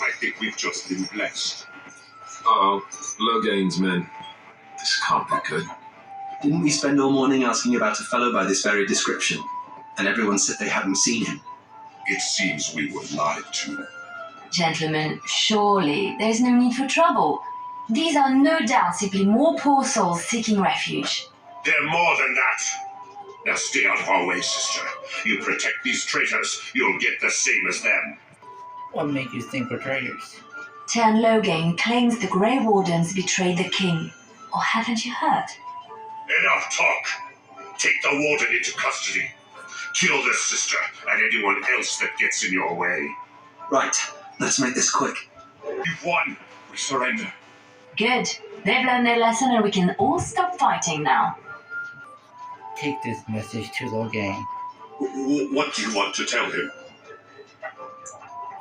I think we've just been blessed. Uh-oh. Loghain's men. This can't be good. Didn't we spend all morning asking about a fellow by this very description? And everyone said they hadn't seen him. It seems we were lied to. Gentlemen, surely there's no need for trouble. These are no doubt simply more poor souls seeking refuge. They're more than that. Now stay out of our way, sister. You protect these traitors, you'll get the same as them. What make you think we're traitors? Teyrn Loghain claims the Grey Wardens betrayed the king. Or haven't you heard? Enough talk. Take the warden into custody. Kill this sister and anyone else that gets in your way. Right, let's make this quick. You've won. We surrender. Good. They've learned their lesson and we can all stop fighting now. Take this message to Loghain. What do you want to tell him?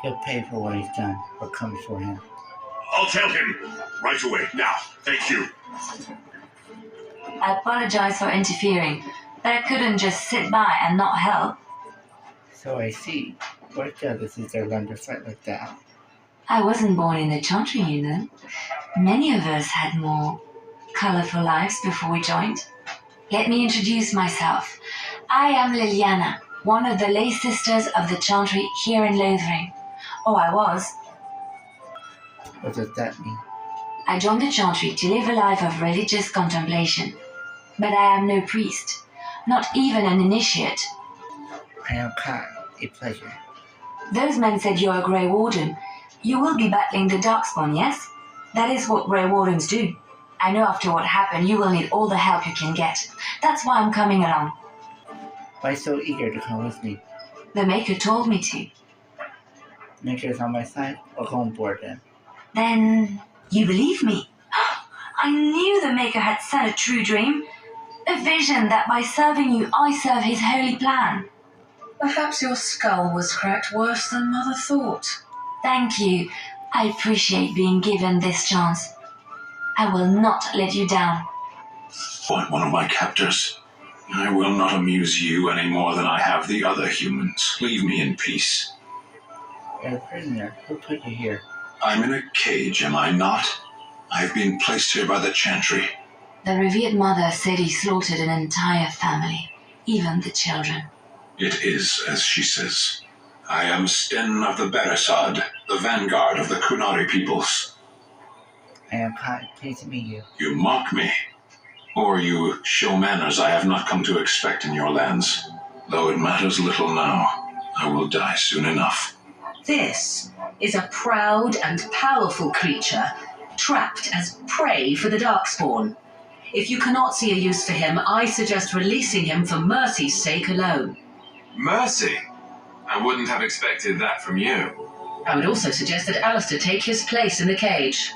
He'll pay for what he's done, what comes for him. I'll tell him right away. Now, thank you. I apologize for interfering, but I couldn't just sit by and not help. So I see. What jealous is there learned to fight like that? I wasn't born in the Chantry, you know. Many of us had more colorful lives before we joined. Let me introduce myself. I am Liliana, one of the lay sisters of the Chantry here in Lothering. Oh, I was. What does that mean? I joined the Chantry to live a life of religious contemplation. But I am no priest, not even an initiate. I am Kai, a pleasure. Those men said you're a Grey Warden. You will be battling the Darkspawn, yes? That is what Grey Wardens do. I know after what happened, you will need all the help you can get. That's why I'm coming along. Why so eager to come with me? The Maker told me to. Maker's on my side? I'll go on board then. Then you believe me? I knew the Maker had sent a true dream. A vision that by serving you, I serve his holy plan. Perhaps your skull was cracked worse than Mother thought. Thank you. I appreciate being given this chance. I will not let you down. What, one of my captors? I will not amuse you any more than I have the other humans. Leave me in peace. You're a prisoner. Who put you here? I'm in a cage, am I not? I've been placed here by the Chantry. The revered mother said he slaughtered an entire family, even the children. It is as she says. I am Sten of the Beresad, the vanguard of the Kunari peoples. I am Kai. Pleased to meet you. You mock me. Or you show manners I have not come to expect in your lands. Though it matters little now, I will die soon enough. This is a proud and powerful creature, trapped as prey for the Darkspawn. If you cannot see a use for him, I suggest releasing him for mercy's sake alone. Mercy? I wouldn't have expected that from you. I would also suggest that Alistair take his place in the cage.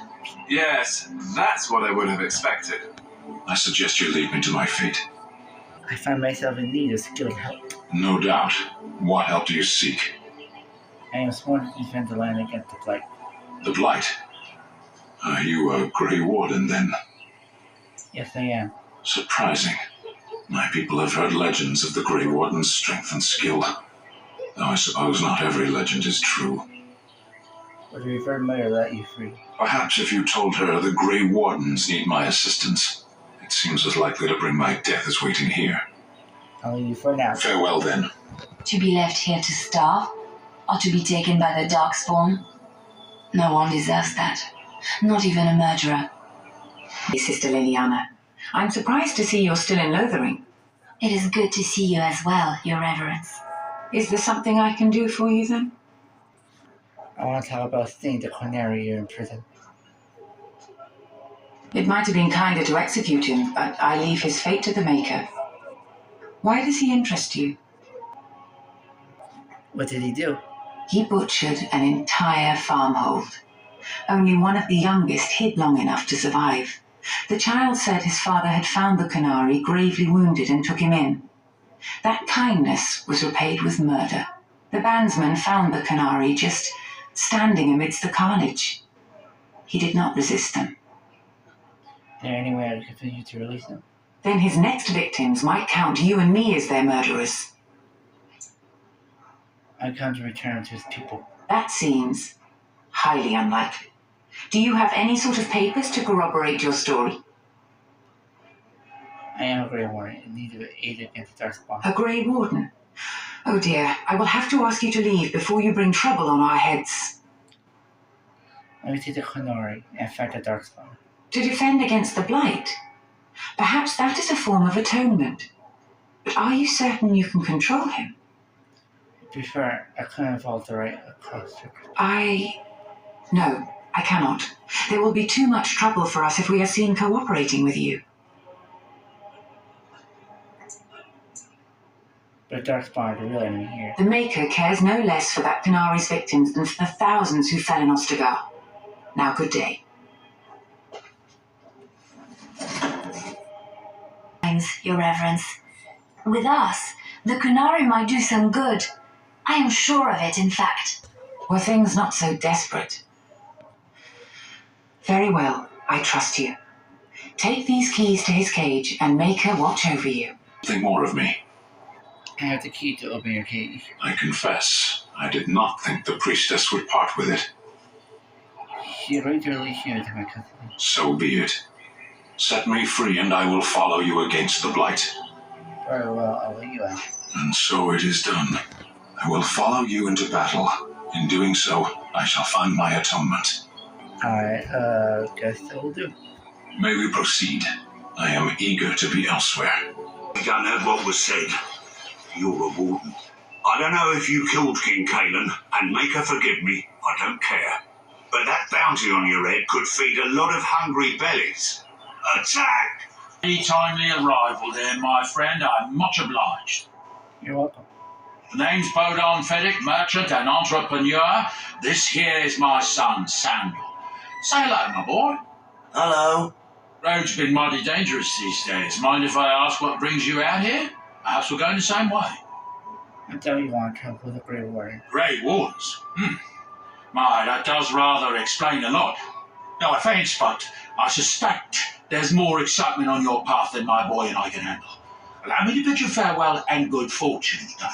Yes, that's what I would have expected. I suggest you leave me to my fate. I find myself in need of skilled help. No doubt. What help do you seek? I am sworn to defend the land against the Blight. The Blight? Are you a Grey Warden, then? Yes, I am. Surprising. My people have heard legends of the Grey Warden's strength and skill. Though I suppose not every legend is true. Would the revered mother let you free? Perhaps if you told her the Grey Wardens need my assistance, it seems as likely to bring my death as waiting here. I'll leave you for now. Farewell, then. To be left here to starve? Or to be taken by the Darkspawn? No one deserves that. Not even a murderer. Sister Liliana, I'm surprised to see you're still in Lothering. It is good to see you as well, Your Reverence. Is there something I can do for you, then? I want to talk about seeing the Qunari here in prison. It might have been kinder to execute him, but I leave his fate to the Maker. Why does he interest you? What did he do? He butchered an entire farmhold. Only one of the youngest hid long enough to survive. The child said his father had found the Qunari gravely wounded and took him in. That kindness was repaid with murder. The bandsman found the Qunari just standing amidst the carnage. He did not resist them. Is there any way I can continue to release him? Then his next victims might count you and me as their murderers. I come to return to his people. That seems Highly unlikely. Do you have any sort of papers to corroborate your story? I am a Grey Warden and need to aid against the Darkspawn. A Grey Warden? Oh dear, I will have to ask you to leave before you bring trouble on our heads. Let me take the Qunari and fight the Darkspawn. To defend against the Blight? Perhaps that is a form of atonement. But are you certain you can control him? I prefer I couldn't vault the right across the... No, I cannot. There will be too much trouble for us if we are seen cooperating with you. But the Darkspawn are the real enemy here. The Maker cares no less for that Qunari's victims than for the thousands who fell in Ostagar. Now, good day. Your Reverence. With us, the Qunari might do some good. I am sure of it, in fact. Were things not so desperate? Very well, I trust you. Take these keys to his cage and make her watch over you. Think more of me. I have the key to open your cage. I confess, I did not think the priestess would part with it. She agreed to release you to my custody. So be it. Set me free and I will follow you against the Blight. Very well, I'll let you out. And so it is done. I will follow you into battle. In doing so, I shall find my atonement. I guess that will do. May we proceed? I am eager to be elsewhere. I don't know what was said. You're a warden. I don't know if you killed King Kaelin, and make her forgive me, I don't care. But that bounty on your head could feed a lot of hungry bellies. Attack! Any timely arrival there, my friend. I'm much obliged. You're welcome. The name's Bodon Feddick, merchant and entrepreneur. This here is my son, Samuel. Say hello, my boy. Hello. Road's been mighty dangerous these days. Mind if I ask what brings you out here? Perhaps we're going the same way. I thought you wanted to help with the Grey Warden. Grey Wardens? My, that does rather explain a lot. No offence, but I suspect there's more excitement on your path than my boy and I can handle. Allow me to bid you farewell and good fortune, though.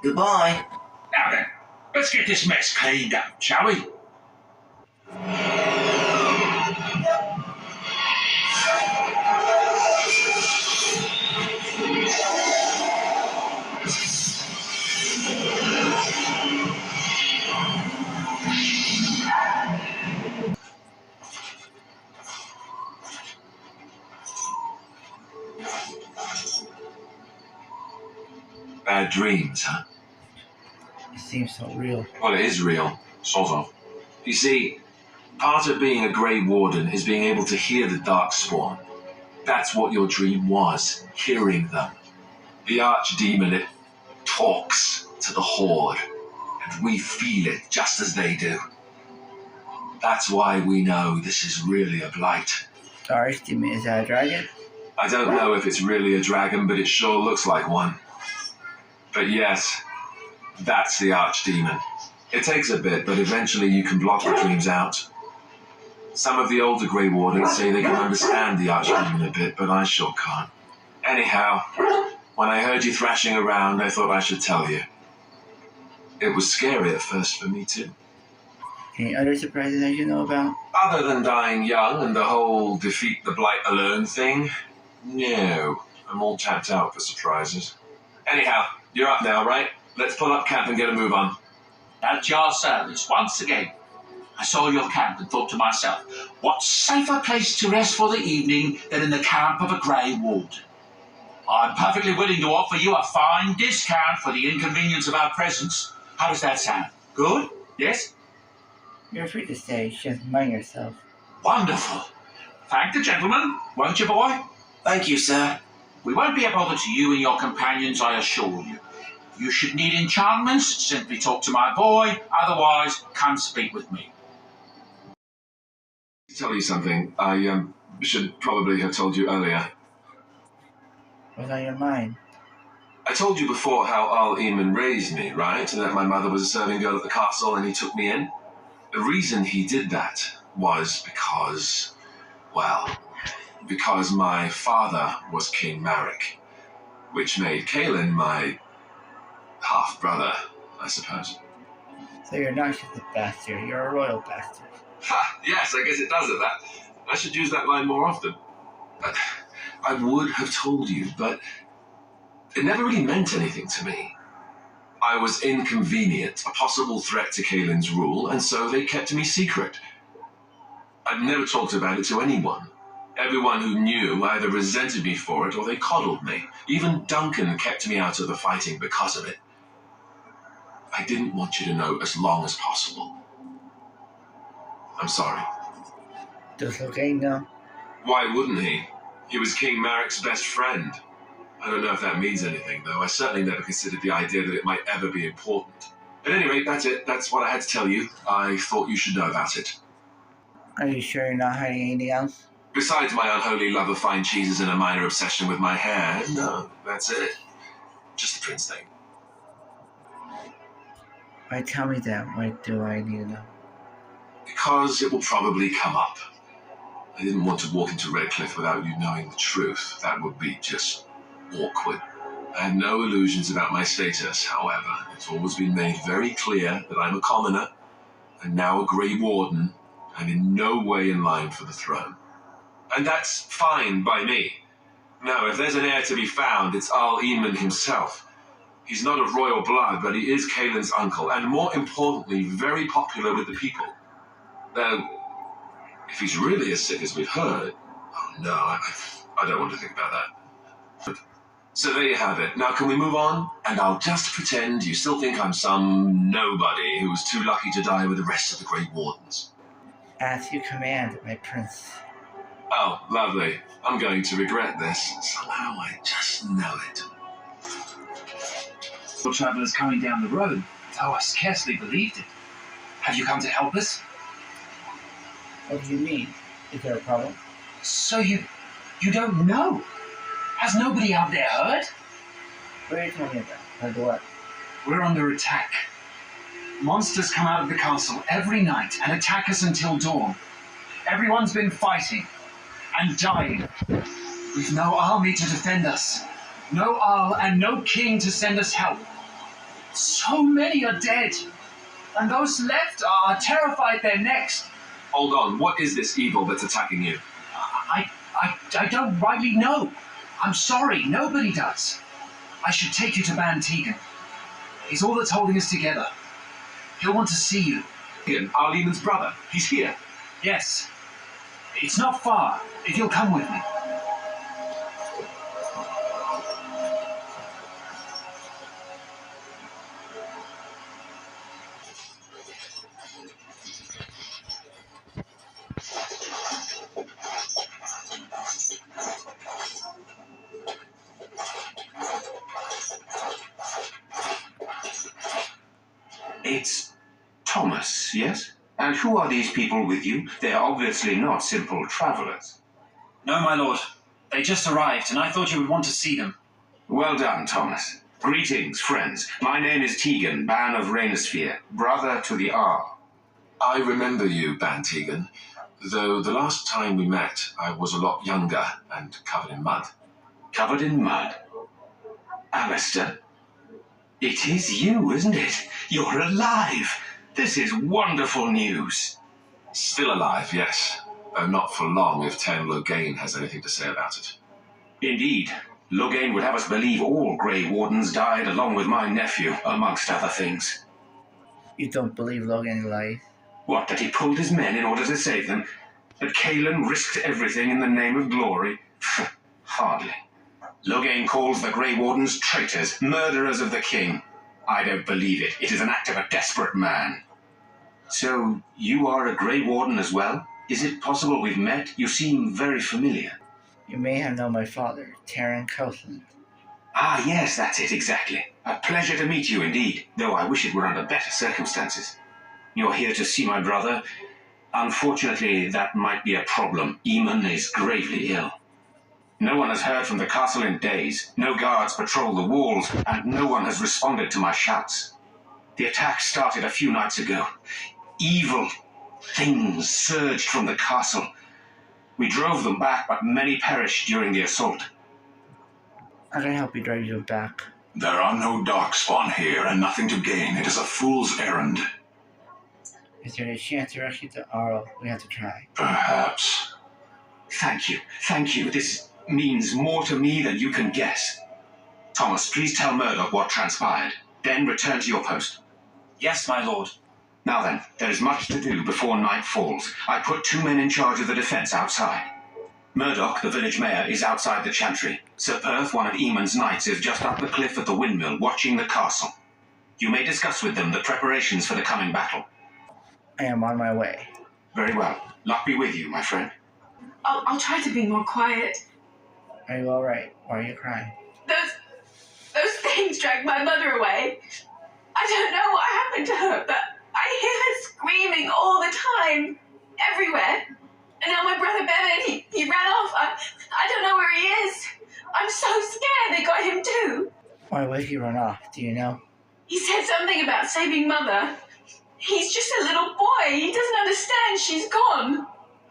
Goodbye. Now then, let's get this mess cleaned up, shall we? Bad dreams, huh? It seems so real. Well, it is real, sort of. You see, part of being a Grey Warden is being able to hear the Darkspawn. That's what your dream was, hearing them. The Archdemon, it talks to the Horde, and we feel it just as they do. That's why we know this is really a Blight. The Archdemon, is that a dragon? I don't know if it's really a dragon, but it sure looks like one. But yes, that's the Archdemon. It takes a bit, but eventually you can block the dreams out. Some of the older Grey Wardens say they can understand the Archdemon a bit, but I sure can't. Anyhow, when I heard you thrashing around, I thought I should tell you. It was scary at first for me too. Any other surprises I should know about? Other than dying young and the whole defeat the Blight alone thing, no. I'm all tapped out for surprises. Anyhow, you're up now, right? Let's pull up camp and get a move on. At your service, once again. I saw your camp and thought to myself, what safer place to rest for the evening than in the camp of a Grey Warden? I'm perfectly willing to offer you a fine discount for the inconvenience of our presence. How does that sound? Good? Yes? You're free to stay, just mind yourself. Wonderful. Thank the gentleman, won't you, boy? Thank you, sir. We won't be a bother to you and your companions, I assure you. If you should need enchantments, simply talk to my boy. Otherwise, come speak with me. To tell you something, I should probably have told you earlier. What's on your mind? I told you before how Al-Eamon raised me, right? And that my mother was a serving girl at the castle and he took me in. The reason he did that was because, well, because my father was King Marek, which made Kaelin my half-brother, I suppose. So you're not just a bastard, you're a royal bastard. Ha! Yes, I guess it does at that. I should use that line more often. I would have told you, but it never really meant anything to me. I was inconvenient, a possible threat to Kaelin's rule, and so they kept me secret. I'd never talked about it to anyone. Everyone who knew either resented me for it or they coddled me. Even Duncan kept me out of the fighting because of it. I didn't want you to know as long as possible. I'm sorry. Does Loghain know? Why wouldn't he? He was King Marek's best friend. I don't know if that means anything, though. I certainly never considered the idea that it might ever be important. At any rate, that's it. That's what I had to tell you. I thought you should know about it. Are you sure you're not hiding anything else? Besides my unholy love of fine cheeses and a minor obsession with my hair, no, that's it. Just the prince thing. Why tell me that? Why do I need to know? Because it will probably come up. I didn't want to walk into Redcliffe without you knowing the truth. That would be just awkward. I had no illusions about my status, however. It's always been made very clear that I'm a commoner, and now a Grey Warden, and in no way in line for the throne. And that's fine by me. No, if there's an heir to be found, it's Arl Eamon himself. He's not of royal blood, but he is Kaelin's uncle, and more importantly, very popular with the people. Now, if he's really as sick as we've heard, oh no, I don't want to think about that. So there you have it. Now can we move on? And I'll just pretend you still think I'm some nobody who was too lucky to die with the rest of the Grey Wardens. As you command, my prince. Oh, lovely. I'm going to regret this. Somehow I just know it. The travellers coming down the road, though I scarcely believed it. Have you come to help us? What do you mean? Is there a problem? So you don't know? Has nobody out there heard? What are you talking about? Heard what? We're under attack. Monsters come out of the castle every night and attack us until dawn. Everyone's been fighting and dying. We've no army to defend us. No Arl and no king to send us help. So many are dead. And those left are terrified they're next. Hold on, what is this evil that's attacking you? I don't rightly know. I'm sorry, nobody does. I should take you to Ban Tegan. He's all that's holding us together. He'll want to see you. Ian, Arl Eamon's brother. He's here. Yes. It's not far, if you'll come with me. It's Thomas, yes? And who are these people with you? They are obviously not simple travelers. No, my lord. They just arrived, and I thought you would want to see them. Well done, Thomas. Greetings, friends. My name is Tegan, Ban of Rainisfere, brother to the Arl. I remember you, Ban Tegan, though the last time we met, I was a lot younger and covered in mud. Covered in mud? Alistair? It is you, isn't it? You're alive! This is wonderful news. Still alive, yes. Though not for long if Ten Loghain has anything to say about it. Indeed. Loghain would have us believe all Grey Wardens died along with my nephew, amongst other things. You don't believe Loghain lies? What, that he pulled his men in order to save them? That Kaelin risked everything in the name of glory? Hardly. Loghain calls the Grey Wardens traitors, murderers of the king. I don't believe it. It is an act of a desperate man. So, you are a Grey Warden as well? Is it possible we've met? You seem very familiar. You may have known my father, Taran Cousland. Ah, yes, that's it, exactly. A pleasure to meet you indeed, though I wish it were under better circumstances. You're here to see my brother? Unfortunately, that might be a problem. Eamon is gravely ill. No one has heard from the castle in days. No guards patrol the walls, and no one has responded to my shouts. The attack started a few nights ago. Evil things surged from the castle. We drove them back, but many perished during the assault. I can help you drive them back. There are no darkspawn here, and nothing to gain. It is a fool's errand. Is there a chance to rescue the Arl? We have to try. Perhaps. Thank you. Thank you. This means more to me than you can guess. Thomas, please tell Murdoch what transpired. Then return to your post. Yes, my lord. Now then, there is much to do before night falls. I put 2 men in charge of the defense outside. Murdoch, the village mayor, is outside the chantry. Sir Perth, one of Eamon's knights, is just up the cliff at the windmill, watching the castle. You may discuss with them the preparations for the coming battle. I am on my way. Very well. Luck be with you, my friend. I'll try to be more quiet. Are you alright? Why are you crying? Those things dragged my mother away. I don't know what happened to her, but I hear her screaming all the time, everywhere. And now my brother Bevan, he ran off. I don't know where he is. I'm so scared they got him too. Why would he run off? Do you know? He said something about saving Mother. He's just a little boy. He doesn't understand she's gone.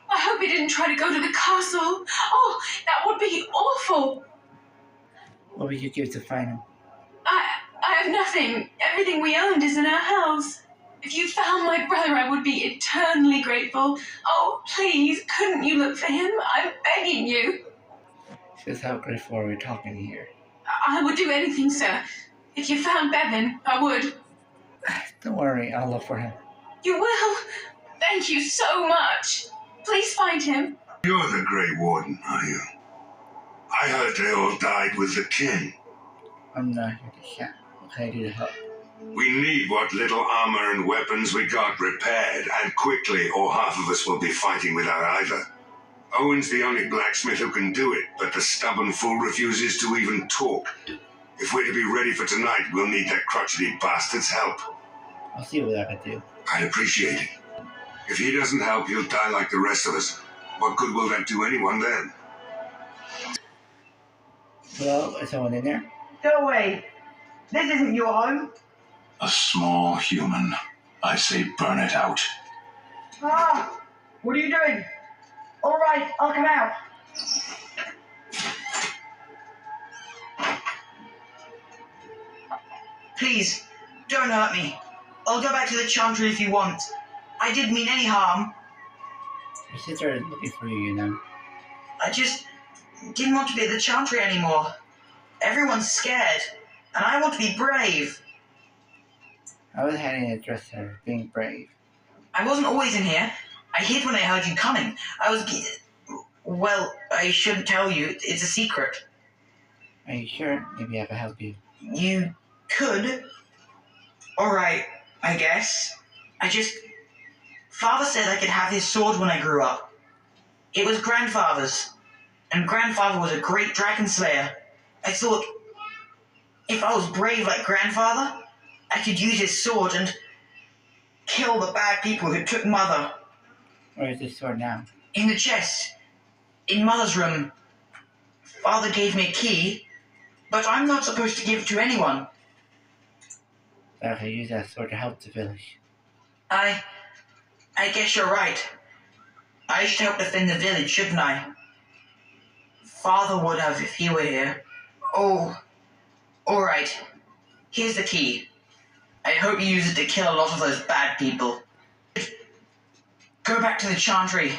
I hope he didn't try to go to the castle. Oh, that would be awful. What would you give to find him? I have nothing. Everything we owned is in our house. If you found my brother, I would be eternally grateful. Oh, please, couldn't you look for him? I'm begging you. Just how grateful are we talking here? I would do anything, sir. If you found Bevan, I would. Don't worry, I'll look for him. You will? Thank you so much. Please find him. You're the Grey Warden, are you? I heard they all died with the king. I'm not here to shout. What can I do to help? We need what little armor and weapons we got repaired, and quickly, or half of us will be fighting without either. Owen's the only blacksmith who can do it, but the stubborn fool refuses to even talk. If we're to be ready for tonight, we'll need that crotchety bastard's help. I'll see what I can do. I'd appreciate it. If he doesn't help, he'll die like the rest of us. What good will that do anyone then? Hello? Is someone in there? Go away. This isn't your home. A small human. I say burn it out. Ah! What are you doing? All right, I'll come out. Please, don't hurt me. I'll go back to the Chantry if you want. I didn't mean any harm. Your sister is looking for you, you know. I just didn't want to be at the Chantry anymore. Everyone's scared, and I want to be brave. I was heading to address her, being brave. I wasn't always in here. I hid when I heard you coming. Well, I shouldn't tell you. It's a secret. Are you sure? Maybe I can help you. You could. Alright, I guess. Father said I could have his sword when I grew up. It was Grandfather's. And Grandfather was a great dragon slayer. I thought, if I was brave like Grandfather, I could use his sword and kill the bad people who took Mother. Where is this sword now? In the chest. In Mother's room. Father gave me a key, but I'm not supposed to give it to anyone. But I could use that sword to help the village. I guess you're right. I should help defend the village, shouldn't I? Father would have if he were here. Oh, alright. Here's the key. I hope you use it to kill a lot of those bad people. Go back to the Chantry.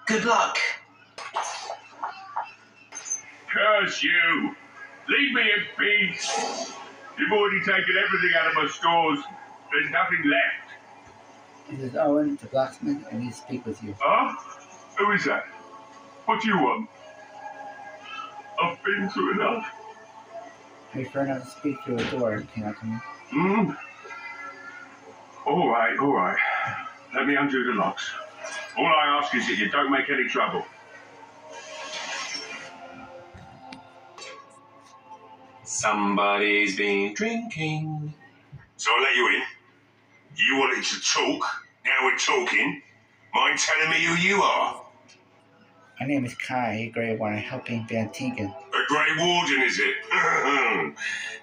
Good luck. Curse you! Leave me in peace! You've already taken everything out of my stores. There's nothing left. This is Owen, the blacksmith. I need to speak with you. Huh? Who is that? What do you want? I've been through enough. I prefer not to speak through a door. Can I come in? All right. Let me undo the locks. All I ask is that you don't make any trouble. Somebody's been drinking. So I let you in. You wanted to talk. Now we're talking. Mind telling me who you are? My name is Kai, Grey Warden, helping Van Tegan. A Grey Warden, is it?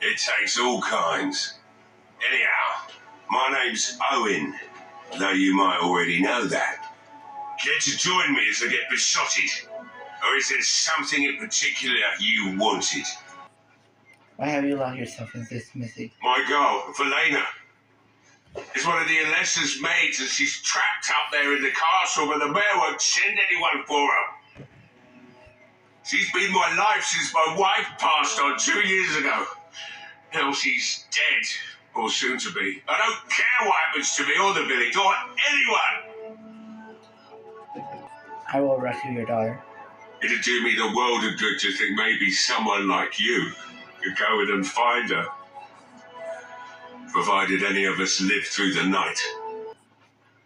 It takes all kinds. Anyhow, my name's Owen, though you might already know that. Care to join me as I get besotted? Or is there something in particular you wanted? Why have you locked yourself in this messy? My girl, Valena. It's one of the Alessa's maids, and she's trapped up there in the castle, but the mayor won't send anyone for her. She's been my life since my wife passed on 2 years ago. Now she's dead, or soon to be. I don't care what happens to me or the village or anyone. I will rescue your daughter. It'd do me the world of good to think maybe someone like you could go in and find her. Provided any of us live through the night.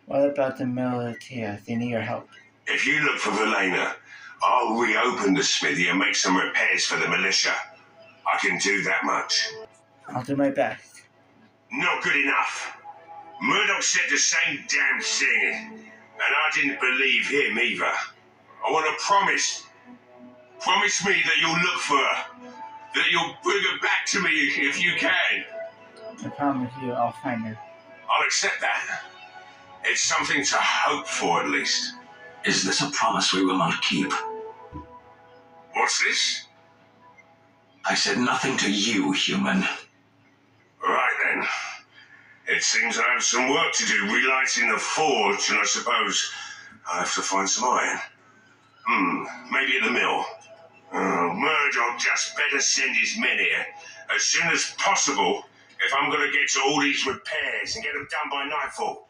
What about the militia? They need your help. If you look for Velena, I'll reopen the smithy and make some repairs for the militia. I can do that much. I'll do my best. Not good enough. Murdoch said the same damn thing, and I didn't believe him either. I want to promise. Promise me that you'll look for her. That you'll bring her back to me if you can. I promise you I'll find her. I'll accept that. It's something to hope for, at least. Is this a promise we will not keep? What's this? I said nothing to you, human. Right then. It seems I have some work to do relighting the forge, and I suppose I'll have to find some iron. Maybe at the mill. Murdoch just better send his men here as soon as possible if I'm going to get to all these repairs and get them done by nightfall.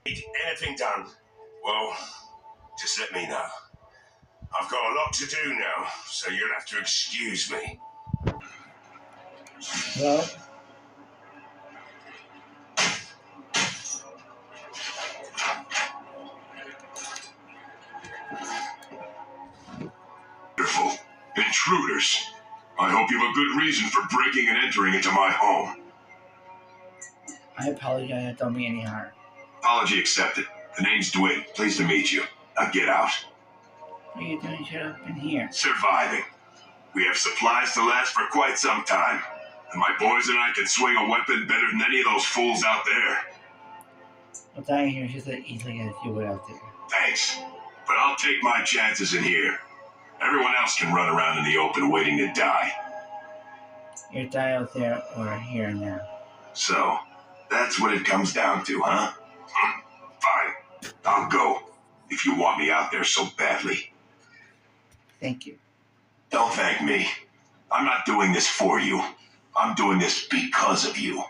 Need anything done, well, just let me know. I've got a lot to do now, so you'll have to excuse me. Well, Wonderful. Intruders. I hope you have a good reason for breaking and entering into my home. I apologize. I don't mean any harm. Apology accepted. The name's Dwayne. Pleased to meet you. Now get out. What are you doing shut up in here? Surviving. We have supplies to last for quite some time. And my boys and I can swing a weapon better than any of those fools out there. Well, dying here is just as easily as you would out there. Thanks. But I'll take my chances in here. Everyone else can run around in the open waiting to die. You're die out there or here now. So, that's what it comes down to, huh? Fine. I'll go. If you want me out there so badly. Thank you. Don't thank me. I'm not doing this for you. I'm doing this because of you.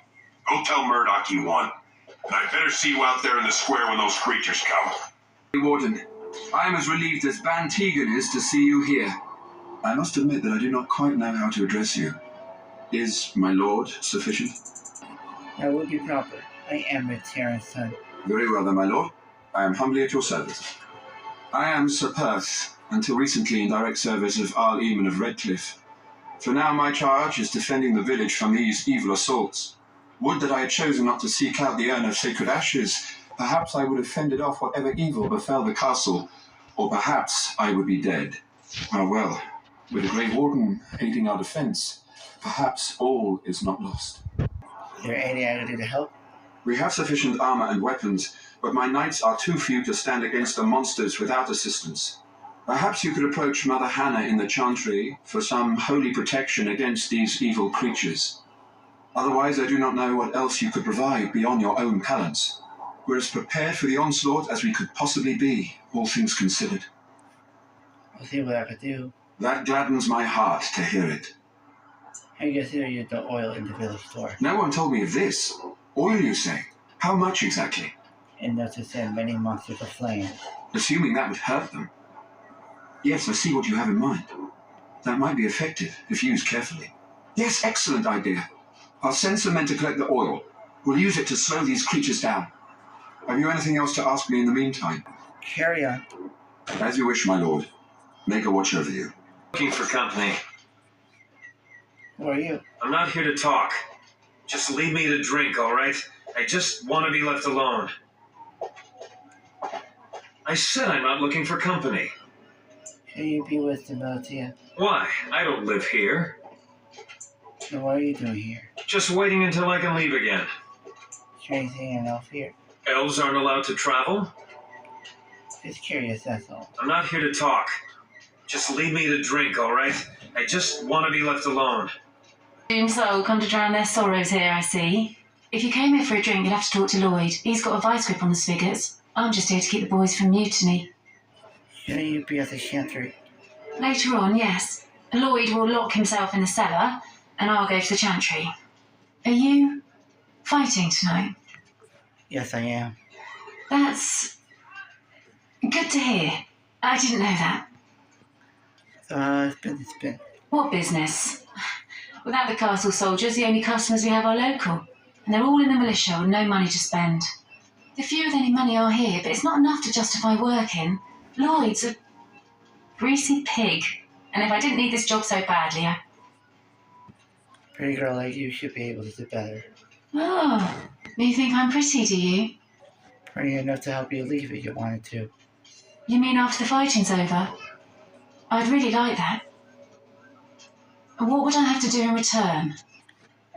Go tell Murdoch you won. And I'd better see you out there in the square when those creatures come. Warden, I am as relieved as Van Tegan is to see you here. I must admit that I do not quite know how to address you. Is my lord sufficient? That would be proper. I am a Terran's son. Very well then, my lord. I am humbly at your service. I am Sir Perth, until recently in direct service of Arl Eamon of Redcliffe. For now my charge is defending the village from these evil assaults. Would that I had chosen not to seek out the urn of sacred ashes. Perhaps I would have fended off whatever evil befell the castle, or perhaps I would be dead. Ah well, with the Grey Warden aiding our defence, perhaps all is not lost. Is there anything I can do to help? We have sufficient armour and weapons, but my knights are too few to stand against the monsters without assistance. Perhaps you could approach Mother Hannah in the Chantry for some holy protection against these evil creatures. Otherwise, I do not know what else you could provide beyond your own talents. We're as prepared for the onslaught as we could possibly be, all things considered. I'll see what I can do. That gladdens my heart to hear it. I guess there you the oil in the village store. No one told me of this. Oil, you say? How much exactly? Enough to send many monsters aflame. Assuming that would hurt them. Yes, I see what you have in mind. That might be effective, if used carefully. Yes, excellent idea. I'll send some men to collect the oil. We'll use it to slow these creatures down. Have you anything else to ask me in the meantime? Carry on. As you wish, my lord. Make a watch over you. Looking for company. Who are you? I'm not here to talk. Just leave me to drink, all right? I just want to be left alone. I said I'm not looking for company. Should you be with the militia? Why? I don't live here. So what are you doing here? Just waiting until I can leave again. Is there anything an elf here? Elves aren't allowed to travel? Just curious, that's all. I'm not here to talk. Just leave me to drink, all right? I just want to be left alone. So, come to drown their sorrows here, I see. If you came here for a drink, you'd have to talk to Lloyd. He's got a vice grip on the spigots. I'm just here to keep the boys from mutiny. Shouldn't you be at the chantry? Later on, yes. Lloyd will lock himself in the cellar, and I'll go to the chantry. Are you fighting tonight? Yes, I am. That's good to hear. I didn't know that. It's been. What business? Without the castle soldiers, the only customers we have are local. And they're all in the militia with no money to spend. The few with any money are here, but it's not enough to justify working. Lloyd's a greasy pig. And if I didn't need this job so badly, Pretty girl like you should be able to do better. Oh, you think I'm pretty, do you? Pretty enough to help you leave if you wanted to. You mean after the fighting's over? I'd really like that. What would I have to do in return?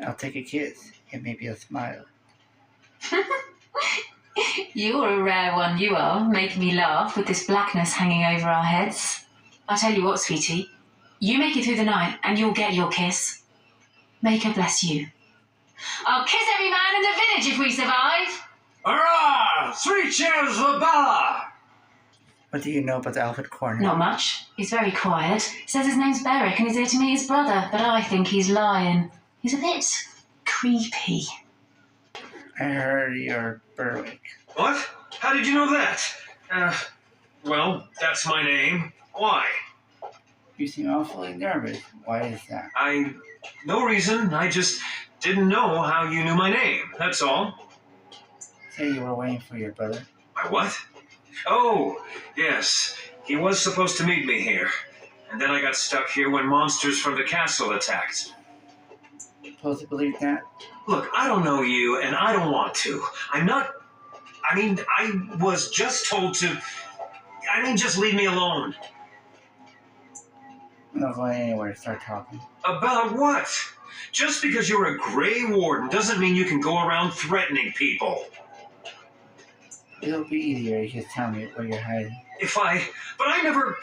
I'll take a kiss and maybe a smile. You're a rare one, you are, making me laugh with this blackness hanging over our heads. I'll tell you what, sweetie. You make it through the night and you'll get your kiss. May God bless you. I'll kiss every man in the village if we survive. Hurrah! 3 cheers for Bella! What do you know about Alfred Corner? Not much. He's very quiet. Says his name's Beric and he's here to meet his brother, but I think he's lying. He's a bit creepy. I heard you're Berwick. What? How did you know that? Well, that's my name. Why? You seem awfully nervous. Why is that? No reason. I just didn't know how you knew my name. That's all. Say you were waiting for your brother. My what? Oh, yes. He was supposed to meet me here. And then I got stuck here when monsters from the castle attacked. Supposed to believe that? Look, I don't know you, and I don't want to. I was just told to... just leave me alone. I'm not going anywhere to start talking. About what? Just because you're a Grey Warden doesn't mean you can go around threatening people. It'll be easier if you just tell me where you're hiding. But I never...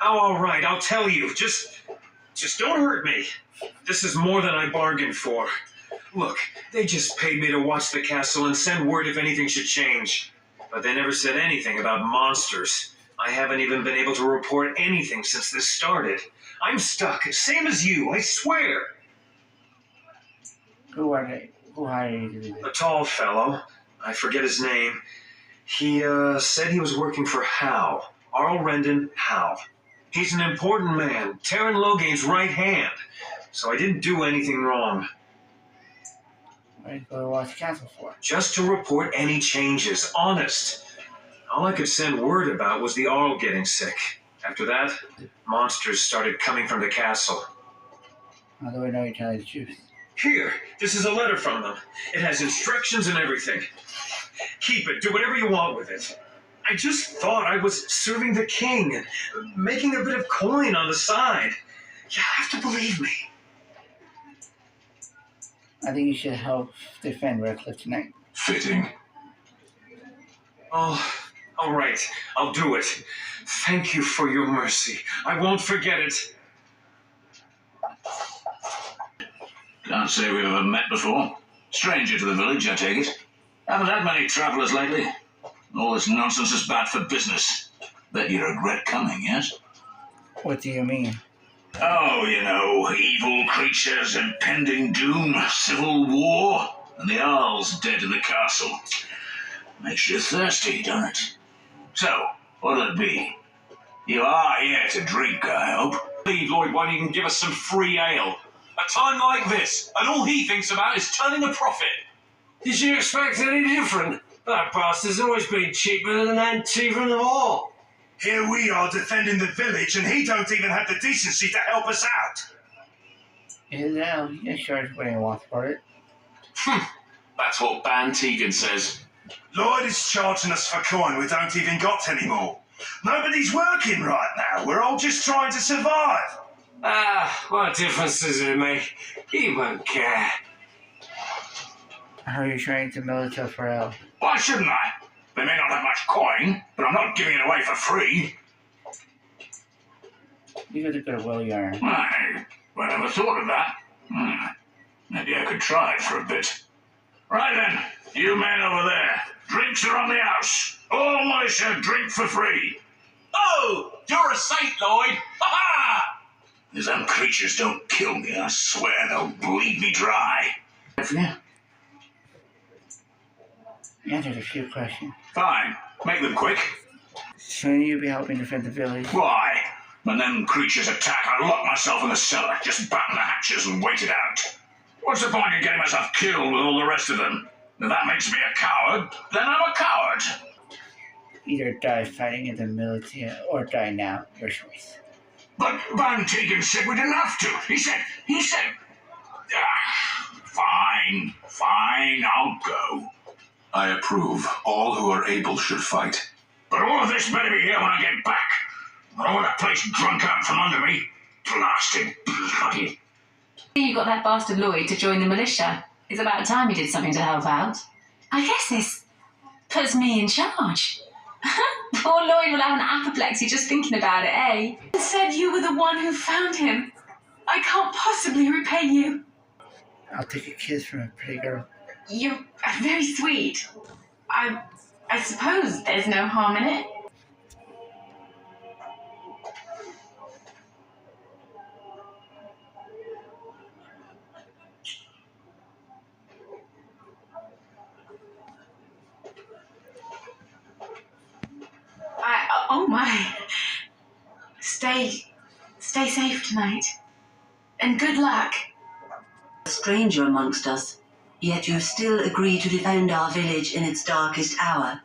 Oh, all right, I'll tell you. Just don't hurt me. This is more than I bargained for. Look, they just paid me to watch the castle and send word if anything should change. But they never said anything about monsters. I haven't even been able to report anything since this started. I'm stuck, same as you, I swear. Who are they? Who hired you to do this? A tall fellow. I forget his name. He said he was working for Hal. Arl Rendon Hal. He's an important man, Terran Loghain's right hand. So I didn't do anything wrong. What did you go to watch the castle for? Just to report any changes, honest. All I could send word about was the Arl getting sick. After that, monsters started coming from the castle. How do I know you're telling the truth? Here, this is a letter from them. It has instructions and everything. Keep it, do whatever you want with it. I just thought I was serving the king and making a bit of coin on the side. You have to believe me. I think you should help defend Redcliffe tonight. Fitting. Oh, all right. I'll do it. Thank you for your mercy. I won't forget it. Can't say we've ever met before. Stranger to the village, I take it. Haven't had many travellers lately. All this nonsense is bad for business. Bet you regret coming, yes? What do you mean? Oh, you know, evil creatures, impending doom, civil war, and the Arl's dead in the castle. Makes you thirsty, doesn't it? So, what'll it be? You are here to drink, I hope. Leave Lloyd won't even give us some free ale. A time like this, and all he thinks about is turning a profit. Did you expect any different? That bastard's always been cheaper than an antique from the wall. Here we are defending the village, and he don't even have the decency to help us out. Yeah, you charge what he wants for it. That's what Ban Tegan says. Lloyd is charging us for coin we don't even got anymore. Nobody's working right now. We're all just trying to survive. What difference does it make? He won't care. How are you trying to militate for help? Why shouldn't I? They may not have much coin, but I'm not giving it away for free. You got a goodwill yarn. I never thought of that. Maybe I could try it for a bit. Right then, you men over there. Drinks are on the house. All militia drink for free. Oh, you're a saint, Lloyd. Ha-ha! If them creatures don't kill me, I swear they'll bleed me dry. Yeah. Answered a few questions. Fine. Make them quick. Shouldn't you be helping defend the village? Why? When them creatures attack, I lock myself in the cellar, just batten the hatches and wait it out. What's the point in getting myself killed with all the rest of them? If that makes me a coward, then I'm a coward. Either die fighting in the military or die now. Your choice. But Van Tegan said we didn't have to. He said, fine, I'll go. I approve. All who are able should fight. But all of this better be here when I get back. I don't want that place drunk out from under me. Blasted bloody. You got that bastard Lloyd to join the militia. It's about time he did something to help out. I guess this puts me in charge. Poor Lloyd will have an apoplexy just thinking about it, eh? You said you were the one who found him. I can't possibly repay you. I'll take a kiss from a pretty girl. You're very sweet. I suppose there's no harm in it. Oh my. Stay safe tonight. And good luck. A stranger amongst us, yet you still agree to defend our village in its darkest hour.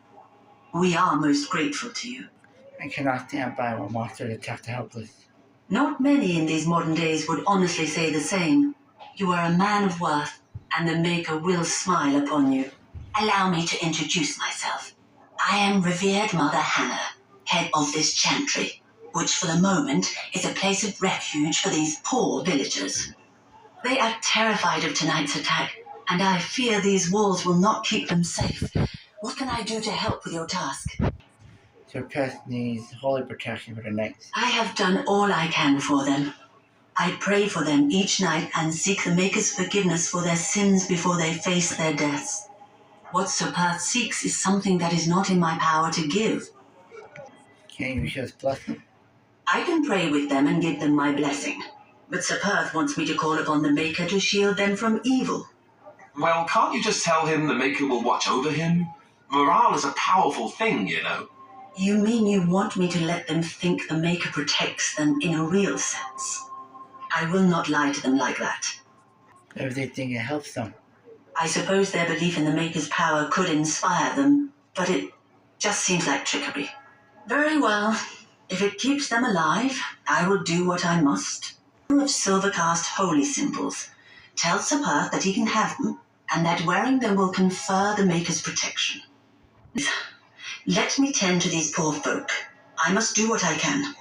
We are most grateful to you. I cannot stand by while monsters attack the helpless. Not many in these modern days would honestly say the same. You are a man of worth, and the Maker will smile upon you. Allow me to introduce myself. I am revered Mother Hannah, head of this chantry, which for the moment is a place of refuge for these poor villagers. They are terrified of tonight's attack, and I fear these walls will not keep them safe. What can I do to help with your task? Your pest needs holy protection for the night. I have done all I can for them. I pray for them each night and seek the Maker's forgiveness for their sins before they face their deaths. What Sir Perth seeks is something that is not in my power to give. Can't you just bless them? I can pray with them and give them my blessing, but Sir Perth wants me to call upon the Maker to shield them from evil. Well, can't you just tell him the Maker will watch over him? Morale is a powerful thing, you know. You mean you want me to let them think the Maker protects them in a real sense? I will not lie to them like that. Maybe they think it helps them. I suppose their belief in the Maker's power could inspire them, but it just seems like trickery. Very well. If it keeps them alive, I will do what I must. Of Silvercast holy symbols. Tell Sir Perth that he can have them, and that wearing them will confer the Maker's protection. Let me tend to these poor folk. I must do what I can,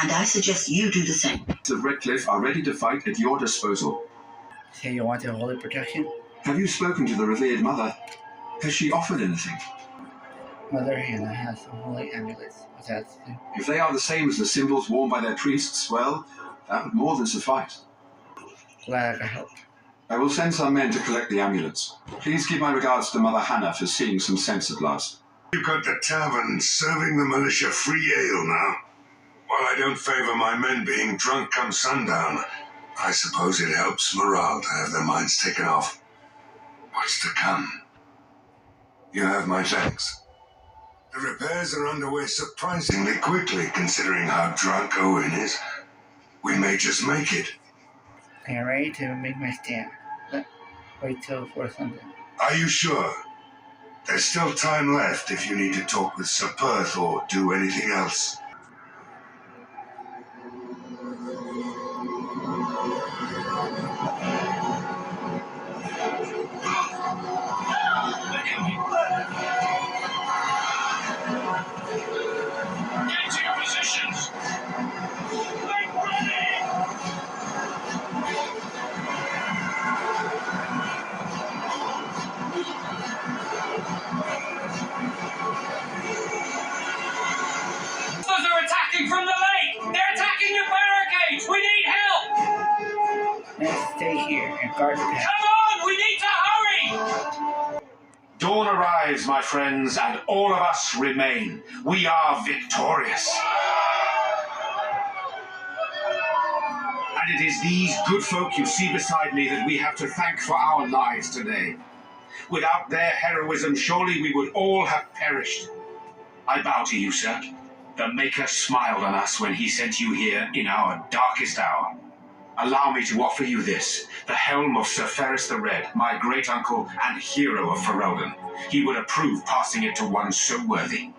and I suggest you do the same. The Redcliffe are ready to fight at your disposal. Say you want their holy protection? Have you spoken to the revered mother? Has she offered anything? Mother Hannah has some holy amulets. What's that to do? If they are the same as the symbols worn by their priests, well, that would more than suffice. Glad I could help. I will send some men to collect the amulets. Please give my regards to Mother Hannah for seeing some sense at last. You've got the tavern serving the militia free ale now. While I don't favour my men being drunk come sundown, I suppose it helps morale to have their minds taken off. What's to come? You have my thanks. The repairs are underway surprisingly quickly, considering how drunk Owen is. We may just make it. I am ready to make my stand. But wait till for Sunday. Are you sure? There's still time left if you need to talk with Sir Perth or do anything else. Get to your positions! Make ready! Those are attacking from the lake! They're attacking your barricades! We need help! Let's stay here and guard the path. Come on! We need to hurry! Dawn arrives, my friends, and all of us remain. We are victorious. And it is these good folk you see beside me that we have to thank for our lives today. Without their heroism, surely we would all have perished. I bow to you, sir. The Maker smiled on us when he sent you here in our darkest hour. Allow me to offer you this, the helm of Sir Ferris the Red, my great-uncle and hero of Ferelden. He would approve passing it to one so worthy.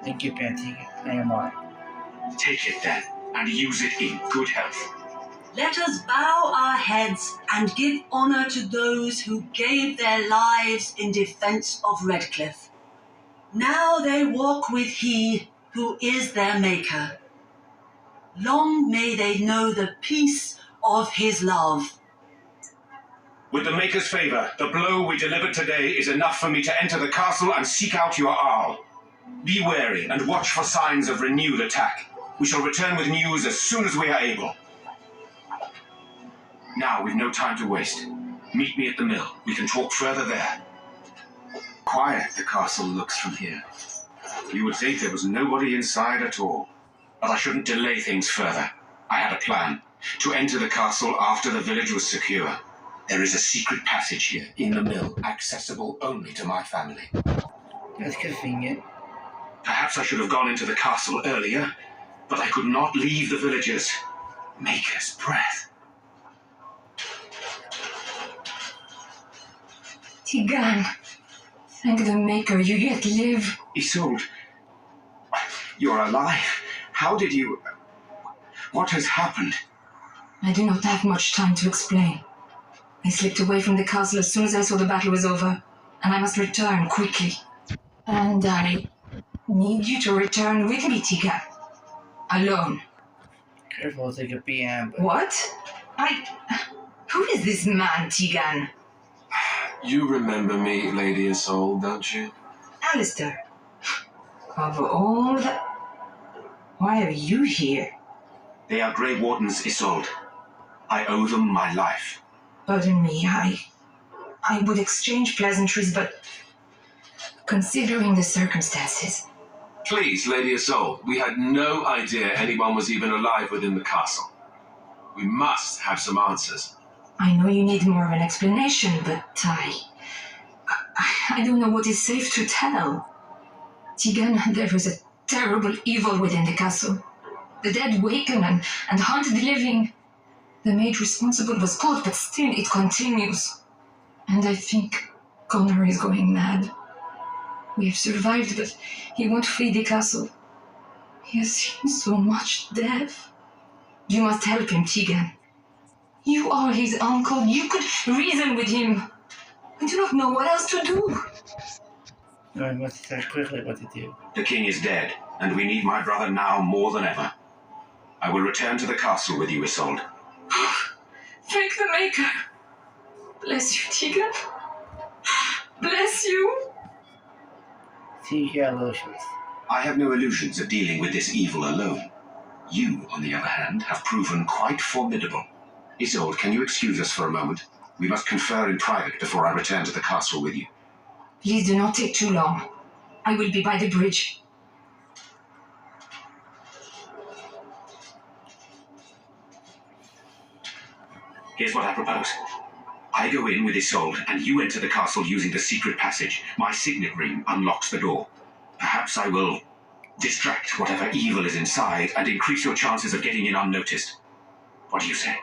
Thank you, Pantheon. I am on. Take it then, and use it in good health. Let us bow our heads and give honor to those who gave their lives in defense of Redcliffe. Now they walk with he who is their maker. Long may they know the peace of his love. With the Maker's favor, the blow we delivered today is enough for me to enter the castle and seek out your Arl. Be wary and watch for signs of renewed attack. We shall return with news as soon as we are able. Now we've no time to waste. Meet me at the mill. We can talk further there. Quiet the castle looks from here. You would think there was nobody inside at all. But I shouldn't delay things further. I had a plan. To enter the castle after the village was secure. There is a secret passage here in the mill, accessible only to my family. That's convenient. Perhaps I should have gone into the castle earlier, but I could not leave the villagers. Maker's breath. Tigan, thank the Maker you yet live. Isolde, you're alive. How did you... What has happened? I do not have much time to explain. I slipped away from the castle as soon as I saw the battle was over, and I must return quickly. And I need you to return with me, Tigan. Alone. Careful, they could be ambushed. What? Who is this man, Tigan? You remember me, Lady Isolde, don't you? Alistair. Of all the... Why are you here? They are Grey Wardens, Isolde. I owe them my life. Pardon me, I would exchange pleasantries, but considering the circumstances... Please, Lady Isolde, we had no idea anyone was even alive within the castle. We must have some answers. I know you need more of an explanation, but I don't know what is safe to tell. Tigan, there is a terrible evil within the castle. The dead waken and haunt the living. The maid responsible was caught, but still it continues. And I think Connor is going mad. We have survived, but he won't flee the castle. He has seen so much death. You must help him, Tigan. You are his uncle. You could reason with him. I do not know what else to do. No, I must decide quickly what to do. The king is dead, and we need my brother now more than ever. I will return to the castle with you, Isolde. Thank the Maker. Bless you, Tigan. Bless you. See your illusions. I have no illusions of dealing with this evil alone. You, on the other hand, have proven quite formidable. Isolde, can you excuse us for a moment? We must confer in private before I return to the castle with you. Please do not take too long. I will be by the bridge. Here's what I propose. I go in with Isolde, and you enter the castle using the secret passage. My signet ring unlocks the door. Perhaps I will distract whatever evil is inside and increase your chances of getting in unnoticed. What do you say?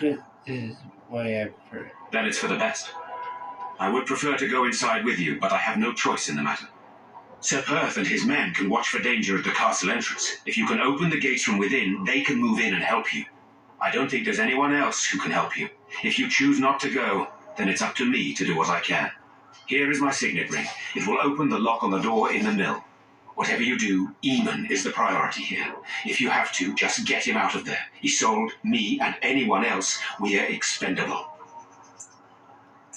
This is why I prefer it. Then it's for the best. I would prefer to go inside with you, but I have no choice in the matter. Sir Perth and his men can watch for danger at the castle entrance. If you can open the gates from within, they can move in and help you. I don't think there's anyone else who can help you. If you choose not to go, then it's up to me to do what I can. Here is my signet ring. It will open the lock on the door in the mill. Whatever you do, Eamon is the priority here. If you have to, just get him out of there. Isolde, me, and anyone else, we are expendable.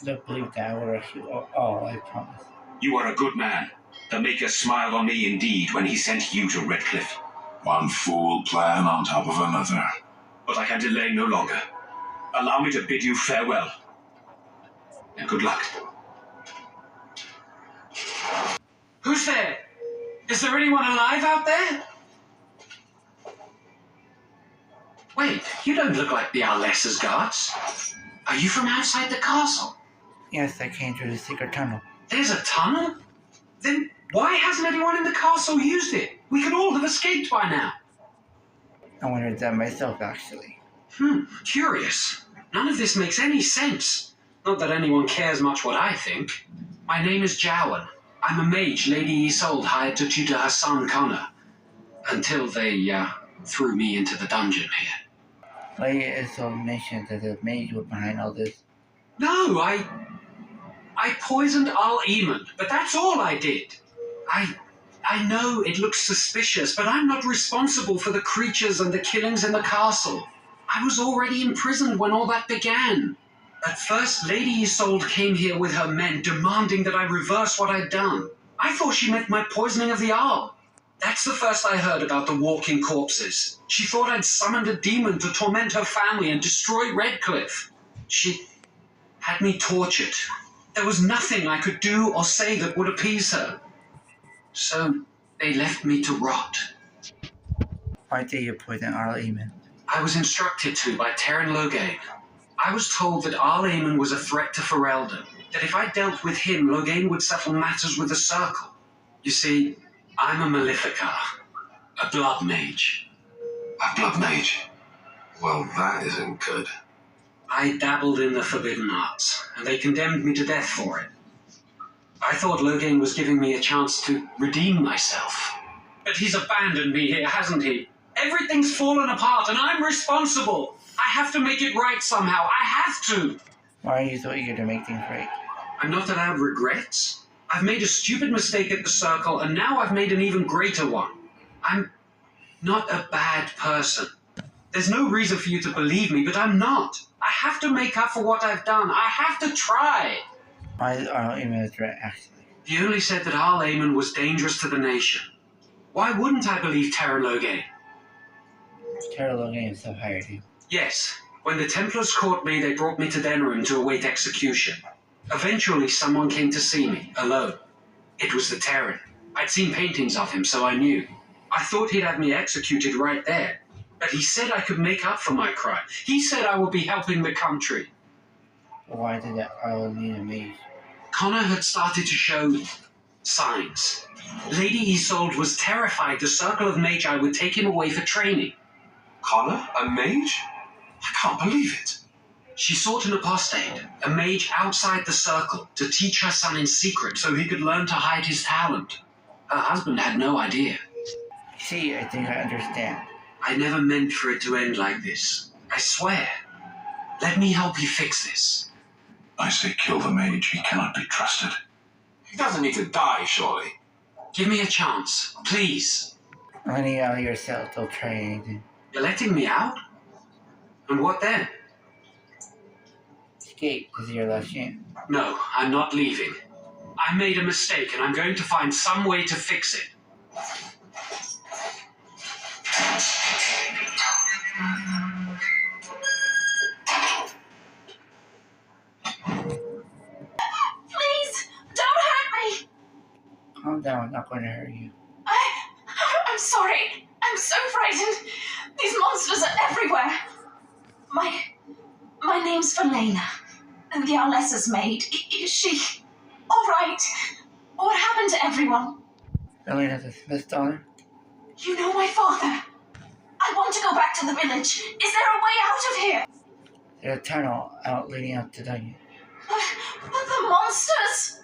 Don't believe that will rescue all, I promise. You are a good man. The Maker smiled on me indeed when he sent you to Redcliffe. One fool plan on top of another. But I can delay no longer. Allow me to bid you farewell. And good luck. Who's there? Is there anyone alive out there? Wait, you don't look like the Arlessa's guards. Are you from outside the castle? Yes, I came through the secret tunnel. There's a tunnel? Then why hasn't anyone in the castle used it? We could all have escaped by now. I wondered that myself, actually. Curious. None of this makes any sense. Not that anyone cares much what I think. My name is Jowan. I'm a mage Lady Isolde hired to tutor her son Connor. Until they, threw me into the dungeon here. Lady Isolde mentioned that the mage was behind all this. No, I poisoned Al Eamon, but that's all I did. I know it looks suspicious, but I'm not responsible for the creatures and the killings in the castle. I was already imprisoned when all that began. At first, Lady Isolde came here with her men, demanding that I reverse what I'd done. I thought she meant my poisoning of the Arl. That's the first I heard about the walking corpses. She thought I'd summoned a demon to torment her family and destroy Redcliffe. She had me tortured. There was nothing I could do or say that would appease her. So they left me to rot. Why did you poison Arl Eamon? I was instructed to by Terran Loghain. I was told that Arl Eamon was a threat to Ferelden, that if I dealt with him, Loghain would settle matters with the Circle. You see, I'm a Maleficar, a blood mage. A blood mage? Well, that isn't good. I dabbled in the forbidden arts, and they condemned me to death for it. I thought Loghain was giving me a chance to redeem myself. But he's abandoned me here, hasn't he? Everything's fallen apart, and I'm responsible. I have to make it right somehow. I have to. Why are you so eager to make things right? I'm not allowed regrets. I've made a stupid mistake at the Circle, and now I've made an even greater one. I'm not a bad person. There's no reason for you to believe me, but I'm not. I have to make up for what I've done. I have to try. Why is Arl Eamon a threat, actually? He only said that Arl Eamon was dangerous to the nation. Why wouldn't I believe Terran Loghain? Terran Loghain himself hired you. Yes. When the Templars caught me, they brought me to Denerim to await execution. Eventually, someone came to see me, alone. It was the Terran. I'd seen paintings of him, so I knew. I thought he'd have me executed right there. But he said I could make up for my crime. He said I would be helping the country. Why did Arl need a mage? Connor had started to show signs. Lady Isolde was terrified the Circle of Magi would take him away for training. Connor? A mage? I can't believe it. She sought an apostate, a mage outside the Circle, to teach her son in secret so he could learn to hide his talent. Her husband had no idea. See, I think I understand. I never meant for it to end like this. I swear. Let me help you fix this. I say kill the mage. He cannot be trusted. He doesn't need to die, surely. Give me a chance, please. I'm letting you out of your cell. Don't try anything. You're letting me out? And what then? Escape. This is your last chance. No, I'm not leaving. I made a mistake, and I'm going to find some way to fix it. Please, don't hurt me. Calm down. I'm not going to hurt you. I'm sorry. I'm so frightened. These monsters are everywhere. My name's Valena, and the Arlessa's maid. Is she all right? What happened to everyone? Valena the Smith daughter? You know my father. I want to go back to the village. Is there a way out of here? There's a tunnel out leading up to Dungeon. But the monsters!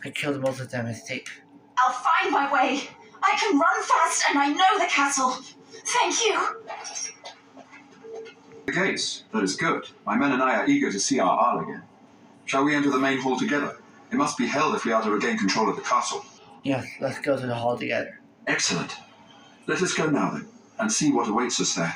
I killed most of them. It's safe. I'll find my way. I can run fast and I know the castle. Thank you. The gates. That is good. My men and I are eager to see our Arl again. Shall we enter the main hall together? It must be held if we are to regain control of the castle. Yes, let's go to the hall together. Excellent. Let us go now, then, and see what awaits us there.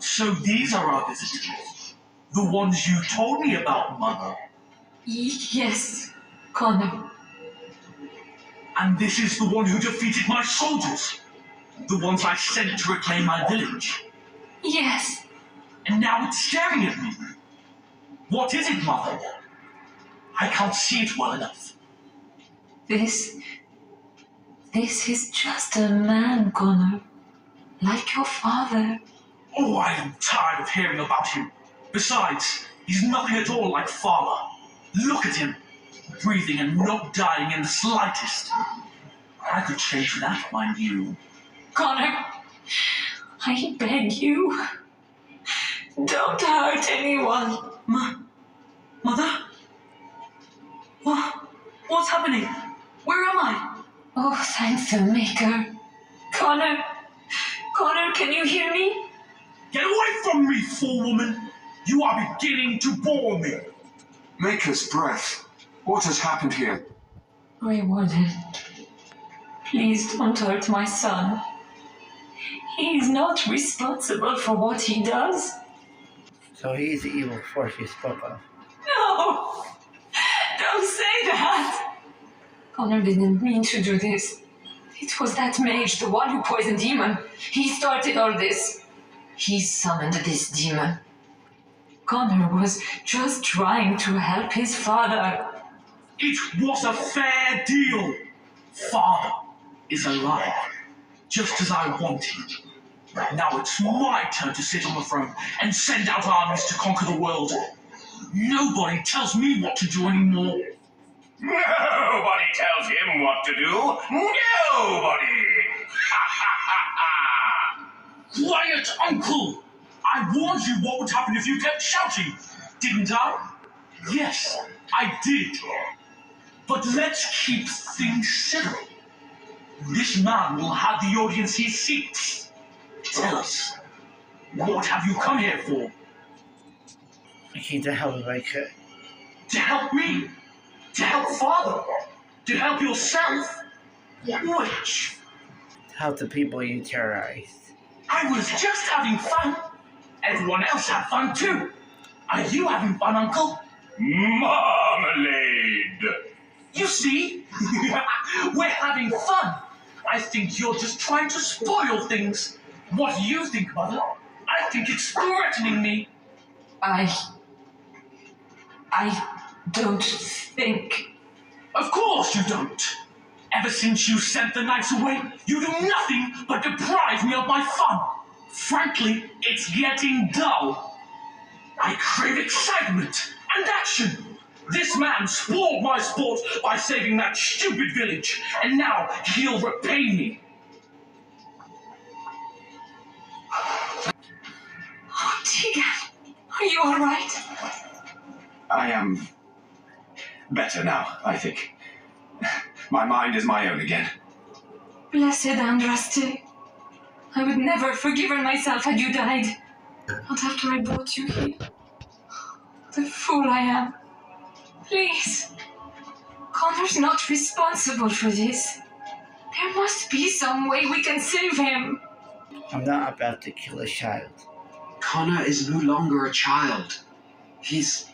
So these are our visitors. The ones you told me about, Mother. Yes, Connor. And this is the one who defeated my soldiers. The ones I sent to reclaim my village. Yes. And now it's staring at me. What is it, Mother? I can't see it well enough. This is just a man, Connor. Like your father. Oh, I am tired of hearing about him. Besides, he's nothing at all like Father. Look at him. Breathing and not dying in the slightest. I could change that, mind you. Connor, I beg you. Don't hurt anyone. Mother? What's happening? Where am I? Oh, thank the Maker. Connor, can you hear me? Get away from me, fool woman! You are beginning to bore me. Maker's breath. What has happened here? Grey Warden, please don't hurt my son. He is not responsible for what he does. So he is the evil force you spoke of. No! Don't say that! Connor didn't mean to do this. It was that mage, the one who poisoned Demon. He started all this. He summoned this demon. Connor was just trying to help his father. It was a fair deal. Father is alive, just as I wanted. Now it's my turn to sit on the throne and send out armies to conquer the world. Nobody tells me what to do anymore. Nobody tells him what to do. Nobody! Ha ha ha ha! Quiet, Uncle! I warned you what would happen if you kept shouting, didn't I? Yes, I did. But let's keep things civil. This man will have the audience he seeks. Tell us, what have you come here for? I came to help if I could. To help me? To help Father? To help yourself? Which? To help the people you terrorized. I was just having fun. Everyone else had fun too. Are you having fun, Uncle? Marmalade! You see? We're having fun. I think you're just trying to spoil things. What do you think, Mother? I think it's threatening me. I don't think. Of course you don't. Ever since you sent the knights away, you do nothing but deprive me of my fun. Frankly, it's getting dull. I crave excitement and action. This man spoiled my sport by saving that stupid village, and now he'll repay me. Oh, Tegan, are you all right? I am better now, I think. My mind is my own again. Blessed Andraste. I would never have forgiven myself had you died. Not after I brought you here. The fool I am. Please. Connor's not responsible for this. There must be some way we can save him. I'm not about to kill a child. Connor is no longer a child. He's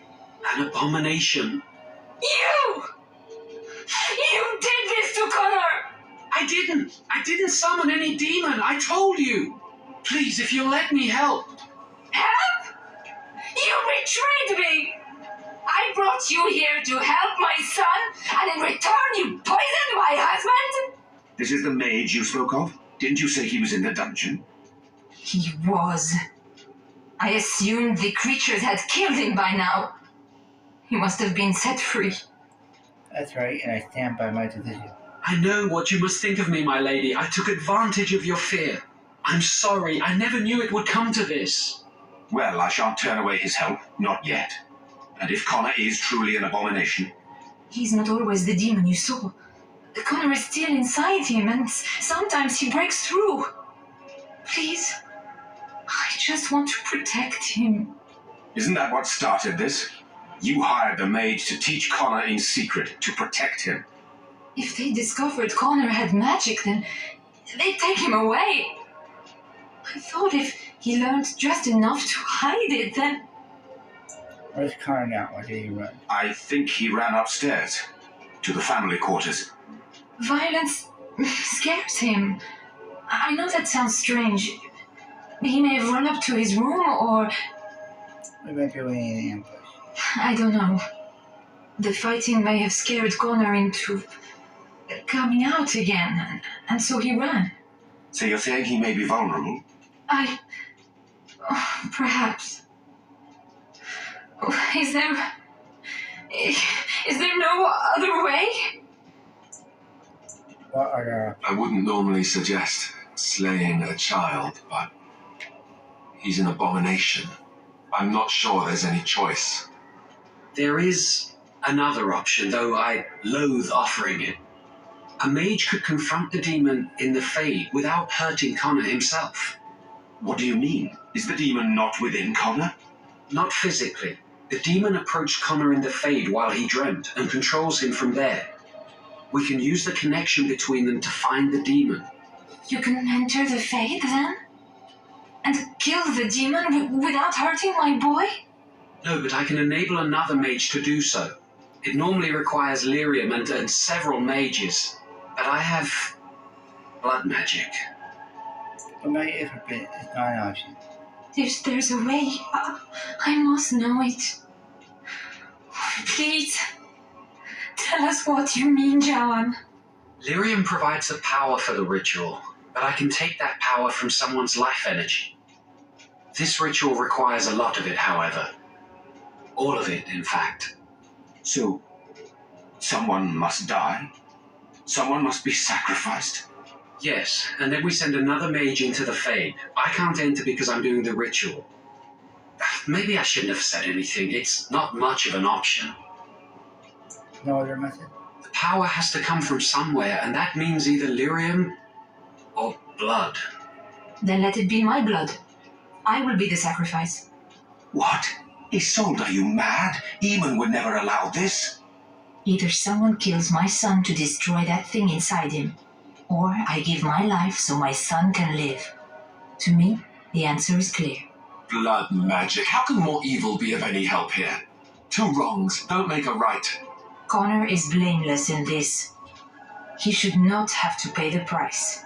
an abomination. You! You did this to Connor! I didn't summon any demon. I told you. Please, if you'll let me help. Help? You betrayed me! I brought you here to help my son, and in return you poisoned my husband? This is the mage you spoke of? Didn't you say he was in the dungeon? He was. I assumed the creatures had killed him by now. He must have been set free. That's right, and I stand by my decision. I know what you must think of me, my lady. I took advantage of your fear. I'm sorry. I never knew it would come to this. Well, I shan't turn away his help. Not yet. And if Connor is truly an abomination... He's not always the demon you saw. Connor is still inside him, and sometimes he breaks through. Please, I just want to protect him. Isn't that what started this? You hired the mage to teach Connor in secret, to protect him. If they discovered Connor had magic, then they'd take him away. I thought if he learned just enough to hide it, then... Where's Connor now? Why did he run? I think he ran upstairs to the family quarters. Violence scares him. I know that sounds strange. He may have run up to his room or... We might be waiting in ambush. I don't know. The fighting may have scared Connor into coming out again, and so he ran. So you're saying he may be vulnerable? Perhaps. Is there no other way? What are I wouldn't normally suggest slaying a child, but he's an abomination. I'm not sure there's any choice. There is another option, though I loathe offering it. A mage could confront the demon in the Fade without hurting Connor himself. What do you mean? Is the demon not within Connor? Not physically. The demon approached Connor in the Fade while he dreamt and controls him from there. We can use the connection between them to find the demon. You can enter the Fade then? And kill the demon without hurting my boy? No, but I can enable another mage to do so. It normally requires lyrium and several mages, but I have blood magic. But my effort bit is not an option. There's a way. I must know it. Please, tell us what you mean, Jawan. Lyrium provides the power for the ritual, but I can take that power from someone's life energy. This ritual requires a lot of it, however. All of it, in fact. So, someone must die? Someone must be sacrificed? Yes, and then we send another mage into the Fade. I can't enter because I'm doing the ritual. Maybe I shouldn't have said anything. It's not much of an option. No other method? The power has to come from somewhere, and that means either lyrium or blood. Then let it be my blood. I will be the sacrifice. What? Isolde, are you mad? Eamon would never allow this. Either someone kills my son to destroy that thing inside him, or I give my life so my son can live. To me, the answer is clear. Blood magic. How can more evil be of any help here? Two wrongs don't make a right. Connor is blameless in this. He should not have to pay the price.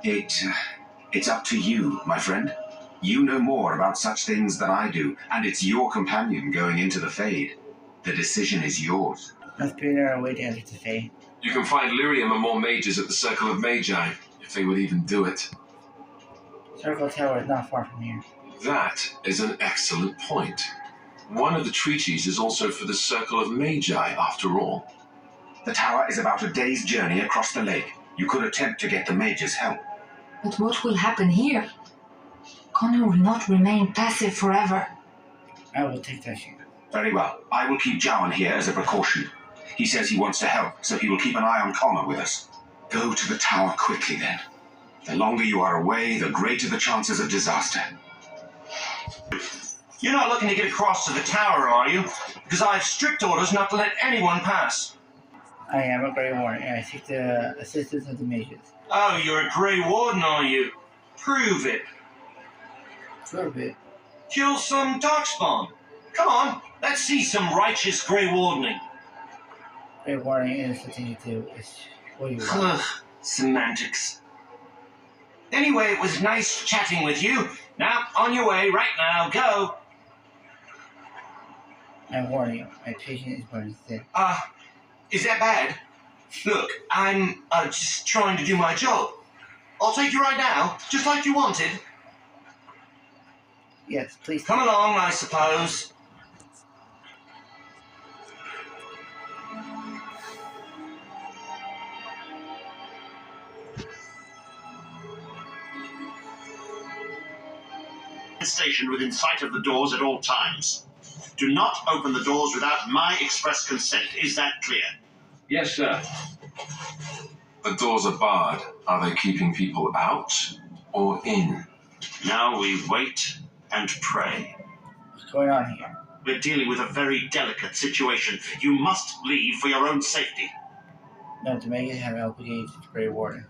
It's up to you, my friend. You know more about such things than I do, and it's your companion going into the Fade. The decision is yours. Must be there a way to enter the Fade. You can find lyrium and more mages at the Circle of Magi, if they would even do it. Circle Tower is not far from here. That is an excellent point. One of the treaties is also for the Circle of Magi, after all. The tower is about a day's journey across the lake. You could attempt to get the mages' help. But what will happen here? Connor will not remain passive forever. I will take that shit. Very well. I will keep Jawan here as a precaution. He says he wants to help, so he will keep an eye on Connor with us. Go to the tower quickly, then. The longer you are away, the greater the chances of disaster. You're not looking to get across to the tower, are you? Because I have strict orders not to let anyone pass. I am a Grey Warden, and I seek the assistance of the mages. Oh, you're a Grey Warden, are you? Prove it. Prove it? Kill some Darkspawn. Come on, let's see some righteous Grey Wardening. Grey Wardening is the thing to do. It's what you want. Semantics. Anyway, it was nice chatting with you. Now, on your way, right now, go. I warn you, my patient is burning thin. Is that bad? Look, I'm just trying to do my job. I'll take you right now, just like you wanted. Yes, please. Come along, I suppose. Station within sight of the doors at all times. Do not open the doors without my express consent. Is that clear? Yes, sir. The doors are barred. Are they keeping people out or in? Now we wait and pray. What's going on here? We're dealing with a very delicate situation. You must leave for your own safety. No, to make it have obligated to the Grey Warden.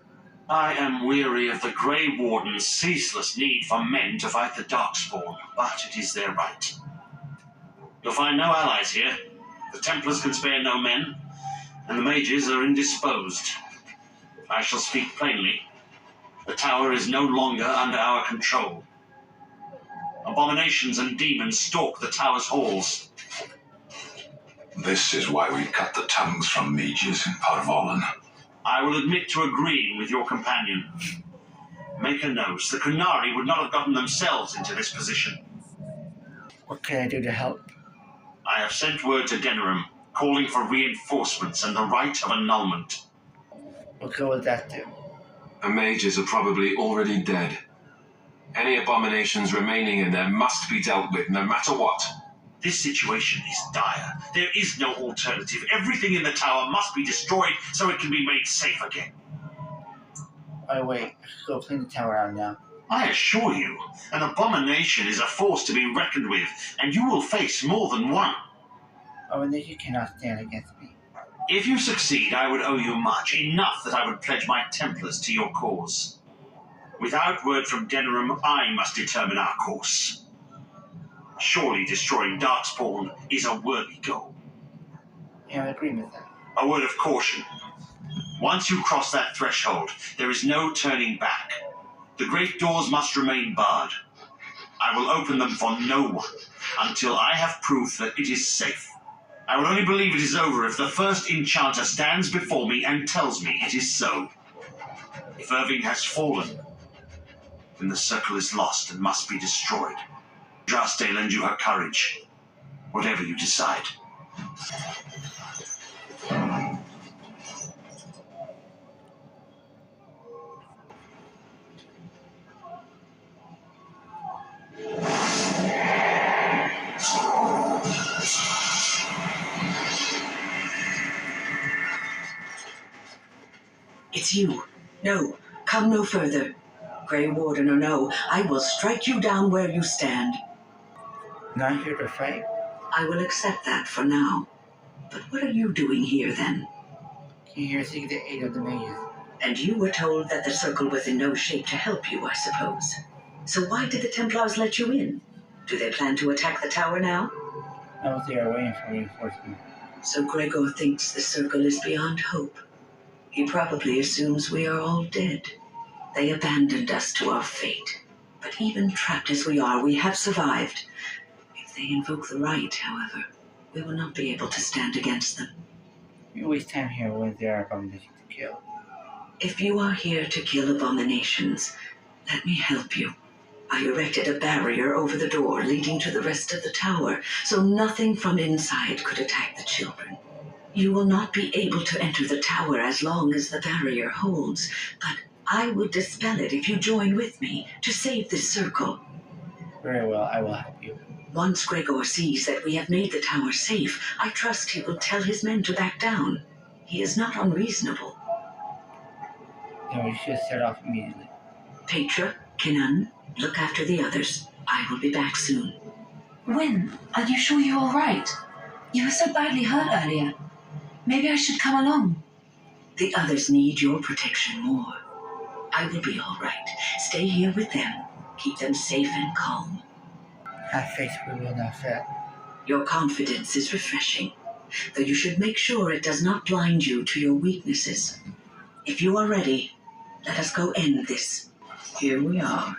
I am weary of the Grey Warden's ceaseless need for men to fight the Darkspawn, but it is their right. You'll find no allies here. The Templars can spare no men, and the mages are indisposed. I shall speak plainly. The tower is no longer under our control. Abominations and demons stalk the tower's halls. This is why we cut the tongues from mages in Parvolan. I will admit to agreeing with your companion. Make a note, the Kunari would not have gotten themselves into this position. What can I do to help? I have sent word to Denerim, calling for reinforcements and the right of annulment. What good would that do? The mages are probably already dead. Any abominations remaining in there must be dealt with, no matter what. This situation is dire. There is no alternative. Everything in the tower must be destroyed so it can be made safe again. Oh wait, I should go clean the tower out now. I assure you, an abomination is a force to be reckoned with, and you will face more than one. Abomination cannot stand against me. If you succeed, I would owe you much, enough that I would pledge my Templars to your cause. Without word from Denerim, I must determine our course. Surely destroying Darkspawn is a worthy goal. Yeah, I agree with that. A word of caution. Once you cross that threshold, there is no turning back. The great doors must remain barred. I will open them for no one until I have proof that it is safe. I will only believe it is over if the first enchanter stands before me and tells me it is so. If Irving has fallen, then the circle is lost and must be destroyed. Draste lend you her courage, whatever you decide. It's you. No, come no further. Grey Warden or no, I will strike you down where you stand. Not here to fight? I will accept that for now. But what are you doing here then? Came here seeking the aid of the mages. And you were told that the circle was in no shape to help you, I suppose. So why did the Templars let you in? Do they plan to attack the tower now? I was there waiting for reinforcements. So Gregor thinks the circle is beyond hope. He probably assumes we are all dead. They abandoned us to our fate. But even trapped as we are, we have survived. If they invoke the right, however, we will not be able to stand against them. We waste time here when there are abominations to kill. If you are here to kill abominations, let me help you. I erected a barrier over the door leading to the rest of the tower, so nothing from inside could attack the children. You will not be able to enter the tower as long as the barrier holds, but I would dispel it if you join with me to save this circle. Very well, I will help you. Once Gregor sees that we have made the tower safe, I trust he will tell his men to back down. He is not unreasonable. Then we should set off immediately. Petra, Kinan, look after the others. I will be back soon. Wyn, are you sure you're all right? You were so badly hurt earlier. Maybe I should come along. The others need your protection more. I will be all right. Stay here with them. Keep them safe and calm. Have faith we will not fail. Your confidence is refreshing, though you should make sure it does not blind you to your weaknesses. If you are ready, let us go end this. Here we are.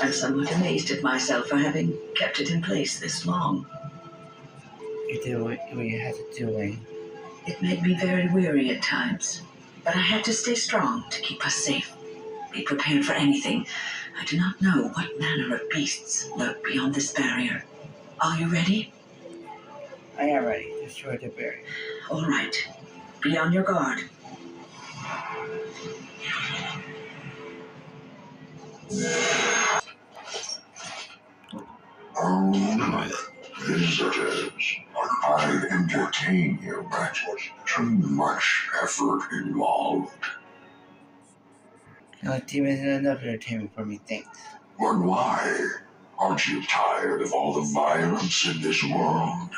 I'm somewhat amazed at myself for having kept it in place this long. You did what you had to do, Wayne. It made me very weary at times, but I had to stay strong to keep us safe. Be prepared for anything. I do not know what manner of beasts lurk beyond this barrier. Are you ready? I am ready. Destroy the barrier. All right. Be on your guard. Visitors, I entertain you, but too much effort involved. Demons is enough entertainment for me, thanks. But why? Aren't you tired of all the violence in this world?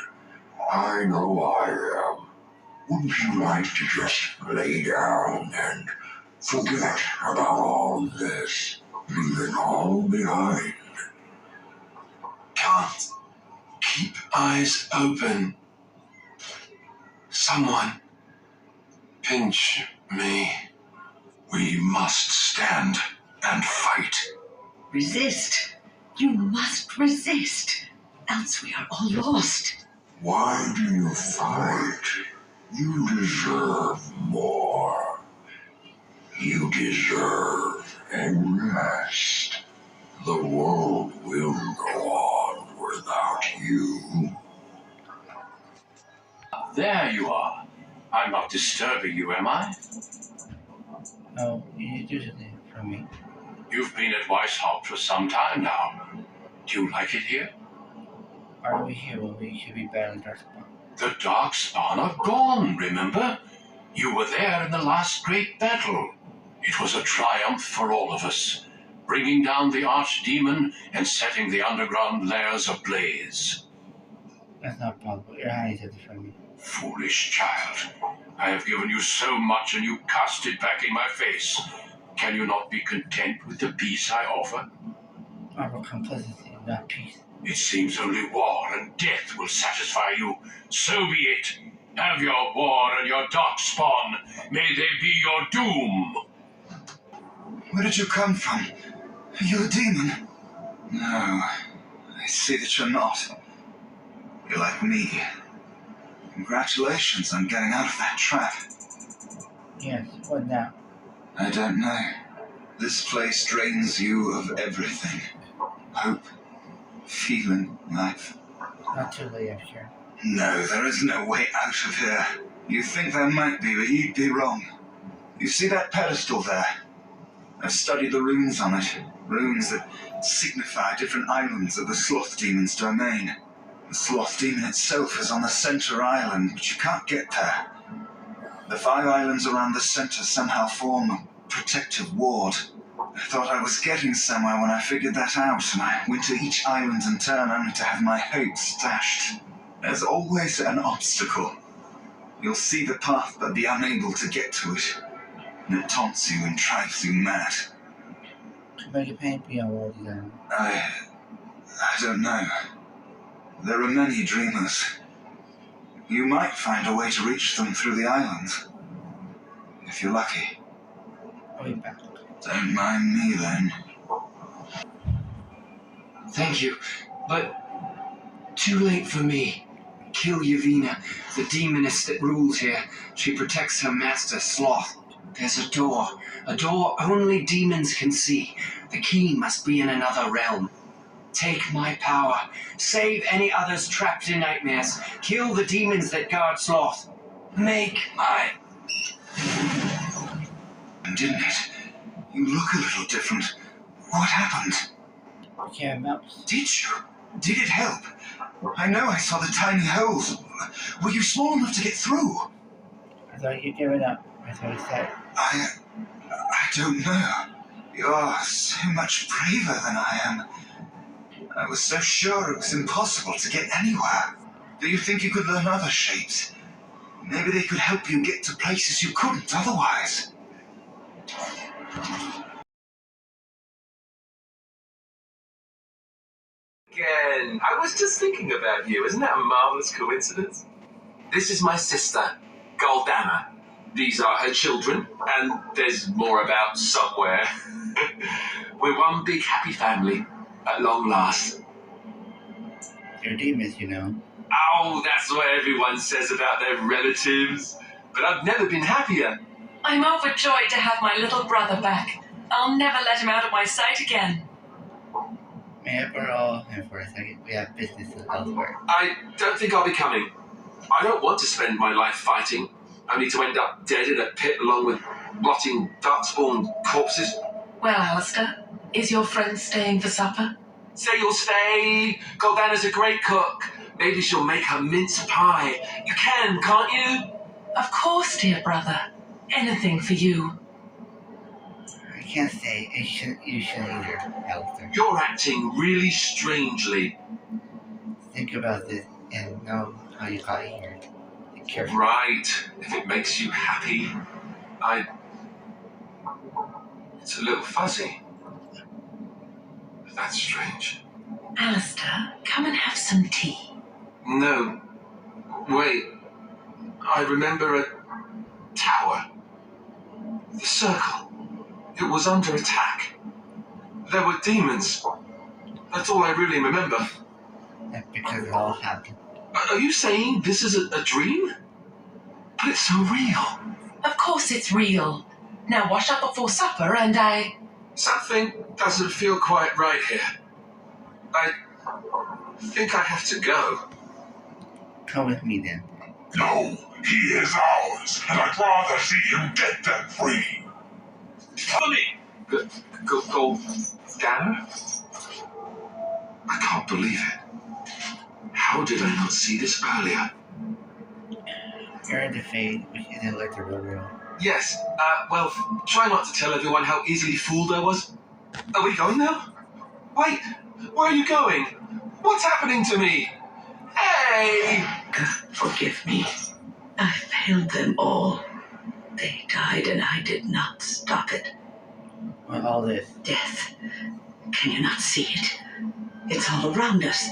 I know I am. Wouldn't you like to just lay down and forget about all this, leaving all behind? Keep eyes open. Someone pinch me. We must stand and fight. Resist. You must resist, else we are all lost. Why do you fight? You deserve more. You deserve a rest. The world will go on without you. There you are. I'm not disturbing you, am I? Oh, you do something from me. You've been at Weishaupt for some time now. Do you like it here? Are we here when we should be battling Darkspawn? The Darkspawn are gone, remember? You were there in the last great battle. It was a triumph for all of us, bringing down the Archdemon and setting the underground lairs ablaze. That's not possible. You're hiding something from me. Foolish child. I have given you so much and you cast it back in my face. Can you not be content with the peace I offer? Offer complicity, not peace. It seems only war and death will satisfy you. So be it. Have your war and your Darkspawn. May they be your doom. Where did you come from? Are you a demon? No, I see that you're not. You're like me. Congratulations on getting out of that trap. Yes, what now? I don't know. This place drains you of everything. Hope, feeling, life. Not too late, I'm sure. No, there is no way out of here. You think there might be, but you'd be wrong. You see that pedestal there? I've studied the runes on it. Runes that signify different islands of the Sloth Demon's domain. The Sloth Demon itself is on the center island, but you can't get there. The 5 islands around the center somehow form a protective ward. I thought I was getting somewhere when I figured that out, and I went to each island in turn only to have my hopes dashed. There's always an obstacle. You'll see the path but be unable to get to it. And it taunts you and drives you mad. Make a paint be on all these islands. I don't know. There are many dreamers. You might find a way to reach them through the islands. If you're lucky. I'll be back. Don't mind me then. Thank you, but too late for me. Kill Yavina, the demoness that rules here. She protects her master, Sloth. There's a door only demons can see. The key must be in another realm. Take my power. Save any others trapped in nightmares. Kill the demons that guard Sloth. Make my... Didn't it? You look a little different. What happened? Yeah, mouse. Did you? Did it help? I know I saw the tiny holes. Were you small enough to get through? I thought you'd give it up. That's what he said. I don't know. You're so much braver than I am. I was so sure it was impossible to get anywhere. Do you think you could learn other shapes? Maybe they could help you get to places you couldn't otherwise. Again, I was just thinking about you. Isn't that a marvelous coincidence? This is my sister, Goldana. These are her children, and there's more about somewhere. We're one big happy family, at long last. They're demons, you know. Oh, that's what everyone says about their relatives. But I've never been happier. I'm overjoyed to have my little brother back. I'll never let him out of my sight again. Man, we're all here for a second. We have businesses elsewhere. I don't think I'll be coming. I don't want to spend my life fighting, only to end up dead in a pit along with rotting Darkspawn corpses. Well, Alistair, is your friend staying for supper? Say you'll stay. Goldana's a great cook. Maybe she'll make her mince pie. You can, can't you? Of course, dear brother. Anything for you. I can't say you should either, Alistair. You're acting really strangely. Think about this and know how you got here. Be careful. Right. If it makes you happy. It's a little fuzzy. That's strange. Alistair, come and have some tea. No. Wait. I remember a tower. The circle. It was under attack. There were demons. That's all I really remember. That's because it all happened. Are you saying this is a dream? But it's so real. Of course it's real. Now wash up before supper and I... Something doesn't feel quite right here. I think I have to go. Come with me then. No, he is ours, and I'd rather see him get them free. Follow me. Gold Scanner? I can't believe it. How did I not see this earlier? You're in the Fade, which isn't like the real world. Yes, well, try not to tell everyone how easily fooled I was. Are we going now? Wait, where are you going? What's happening to me? Hey! Forgive me. I failed them all. They died and I did not stop it. What all this? Death. Can you not see it? It's all around us.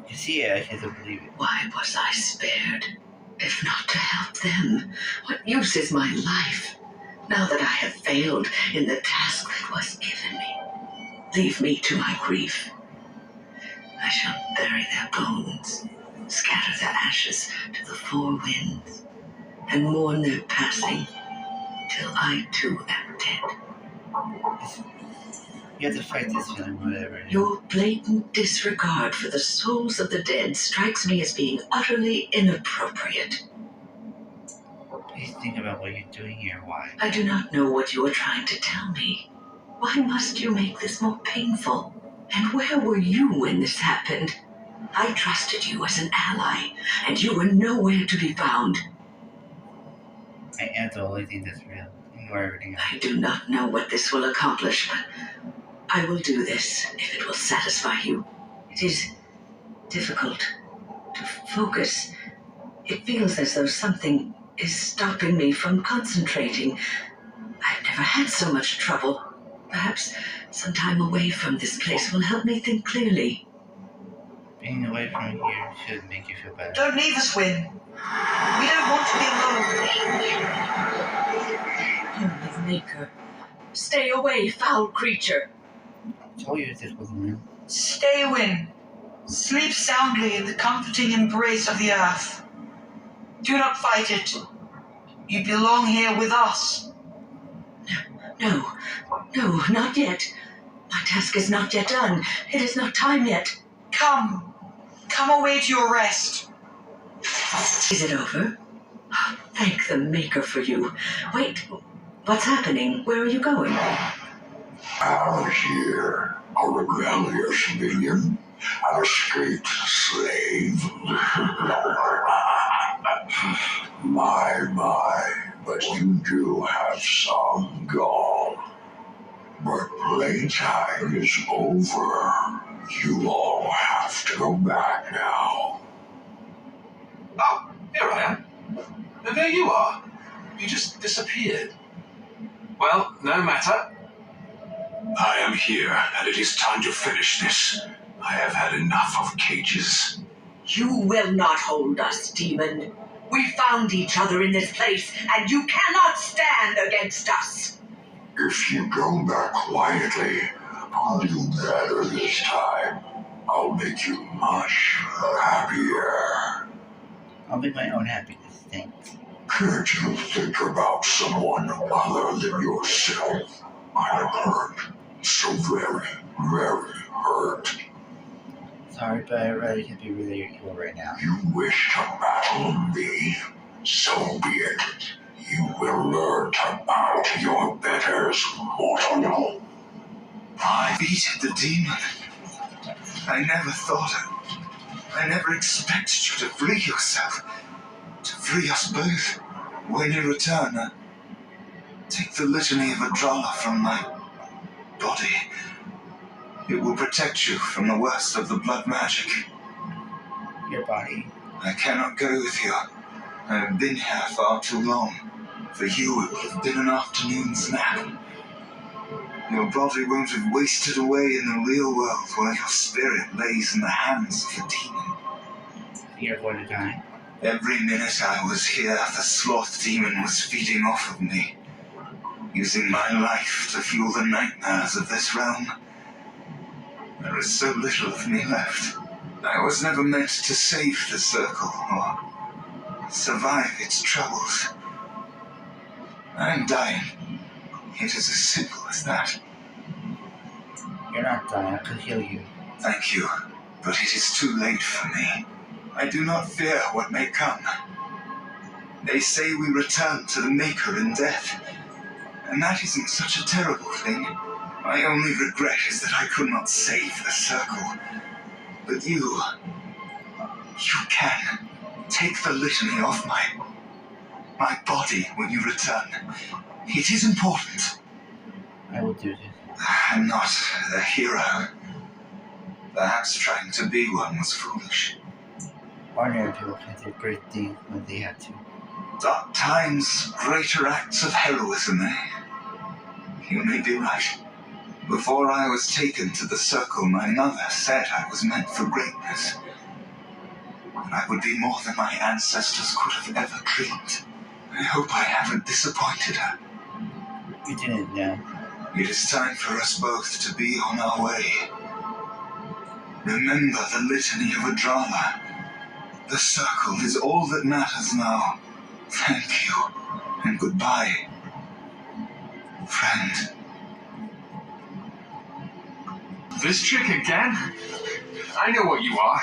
You see it, I just don't believe it. Why was I spared? If not to help them, what use is my life? Now that I have failed in the task that was given me, leave me to my grief. I shall bury their bones, scatter their ashes to the four winds, and mourn their passing till I too am dead. You have to fight this feeling, whatever. Your blatant disregard for the souls of the dead strikes me as being utterly inappropriate. Please think about what you're doing here. Why? I do not know what you are trying to tell me. Why must you make this more painful? And where were you when this happened? I trusted you as an ally, and you were nowhere to be found. I am the only thing that's real. Ignore everything else. I do not know what this will accomplish, but I will do this if it will satisfy you. It is difficult to focus. It feels as though something is stopping me from concentrating. I've never had so much trouble. Perhaps some time away from this place will help me think clearly. Being away from here should make you feel better. Don't leave us, Wynne. We don't want to be alone. Hand of Maker. Stay away, foul creature. I told you this wasn't real. Stay, Wynne. Sleep soundly in the comforting embrace of the earth. Do not fight it. You belong here with us. No, not yet. My task is not yet done. It is not time yet. Come away to your rest. Is it over? Thank the Maker for you. Wait, what's happening? Where are you going? Out here, a rebellious minion, an escaped slave. My, but you do have some gall. But playtime is over. You all have to go back now. Oh, here I am. And there you are. You just disappeared. Well, no matter. I am here, and it is time to finish this. I have had enough of cages. You will not hold us, demon. We found each other in this place, and you cannot stand against us. If you go back quietly, I'll do better this time. I'll make you much happier. I'll make my own happiness, thanks. Can't you think about someone other than yourself? I'm hurt. So very, very hurt. Sorry, but I really can't be really cool right now. You wish to battle me? So be it. You will learn to bow to your betters, mortal. I beat the demon. I never expected you to free yourself. To free us both. When you return, take the litany of Adralla from my body. It will protect you from the worst of the blood magic. Your body? I cannot go with you. I have been here far too long. For you, it would have been an afternoon's nap. Your body won't have wasted away in the real world where your spirit lays in the hands of the demon. You're going to die. Every minute I was here, the sloth demon was feeding off of me, using my life to fuel the nightmares of this realm. There is so little of me left. I was never meant to save the circle or survive its troubles. I am dying. It is as simple as that. You're not dying. I could heal you. Thank you, but it is too late for me. I do not fear what may come. They say we return to the Maker in death, and that isn't such a terrible thing. My only regret is that I could not save the circle. But you can take the litany off my body when you return. It is important. I will do this. I'm not a hero. Perhaps trying to be one was foolish. Ordinary people can do great things when they have to. Dark times, greater acts of heroism, eh? You may be right. Before I was taken to the circle, my mother said I was meant for greatness. And I would be more than my ancestors could have ever dreamed. I hope I haven't disappointed her. You didn't, no. It is time for us both to be on our way. Remember the litany of Adrala. The circle is all that matters now. Thank you, and goodbye, friend. This trick again? I know what you are.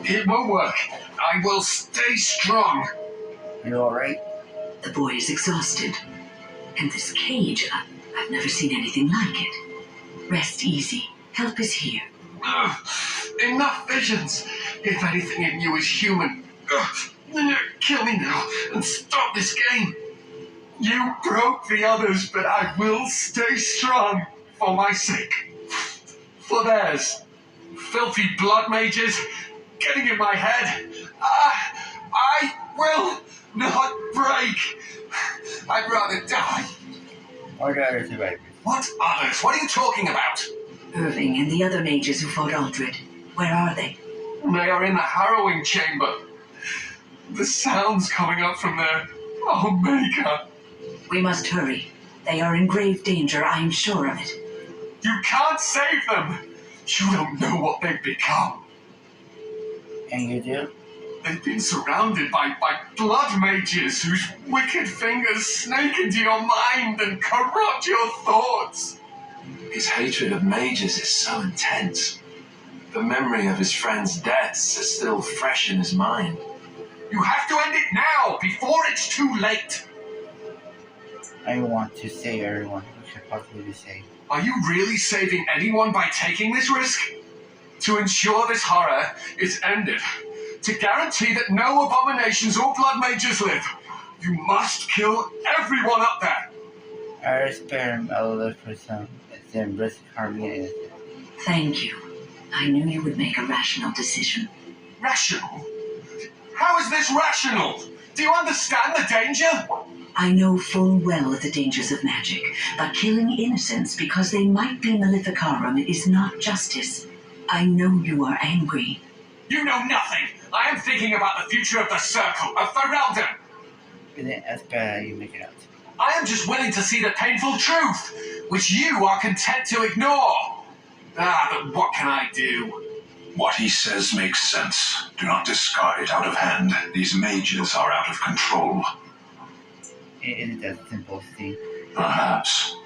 It won't work. I will stay strong. You alright? The boy is exhausted. And this cage, I've never seen anything like it. Rest easy. Help is here. Enough visions. If anything in you is human, kill me now and stop this game. You broke the others, but I will stay strong for my sake. For theirs. Filthy blood mages getting in my head. I will not break. I'd rather die. What others survivors? What others? What are you talking about? Irving and the other mages who fought Aldred. Where are they? They are in the harrowing chamber. The sounds coming up from there. Oh, Maker. We must hurry. They are in grave danger, I am sure of it. You can't save them. You don't know what they've become. And you do? They've been surrounded by blood mages whose wicked fingers snake into your mind and corrupt your thoughts. His hatred of mages is so intense. The memory of his friends' deaths is still fresh in his mind. You have to end it now, before it's too late. I want to save everyone who can possibly be saved. Are you really saving anyone by taking this risk? To ensure this horror is ended, to guarantee that no abominations or blood mages live, you must kill everyone up there. I spare him a little for some, and then risk harming it. Thank you. I knew you would make a rational decision. Rational? How is this rational? Do you understand the danger? I know full well the dangers of magic, but killing innocents because they might be Maleficarum is not justice. I know you are angry. You know nothing. I am thinking about the future of the Circle, of Ferelden. Isn't it as bad as you make it out? I am just willing to see the painful truth, which you are content to ignore. But what can I do? What he says makes sense. Do not discard it out of hand. These mages are out of control. It isn't that simple, Steve. Perhaps.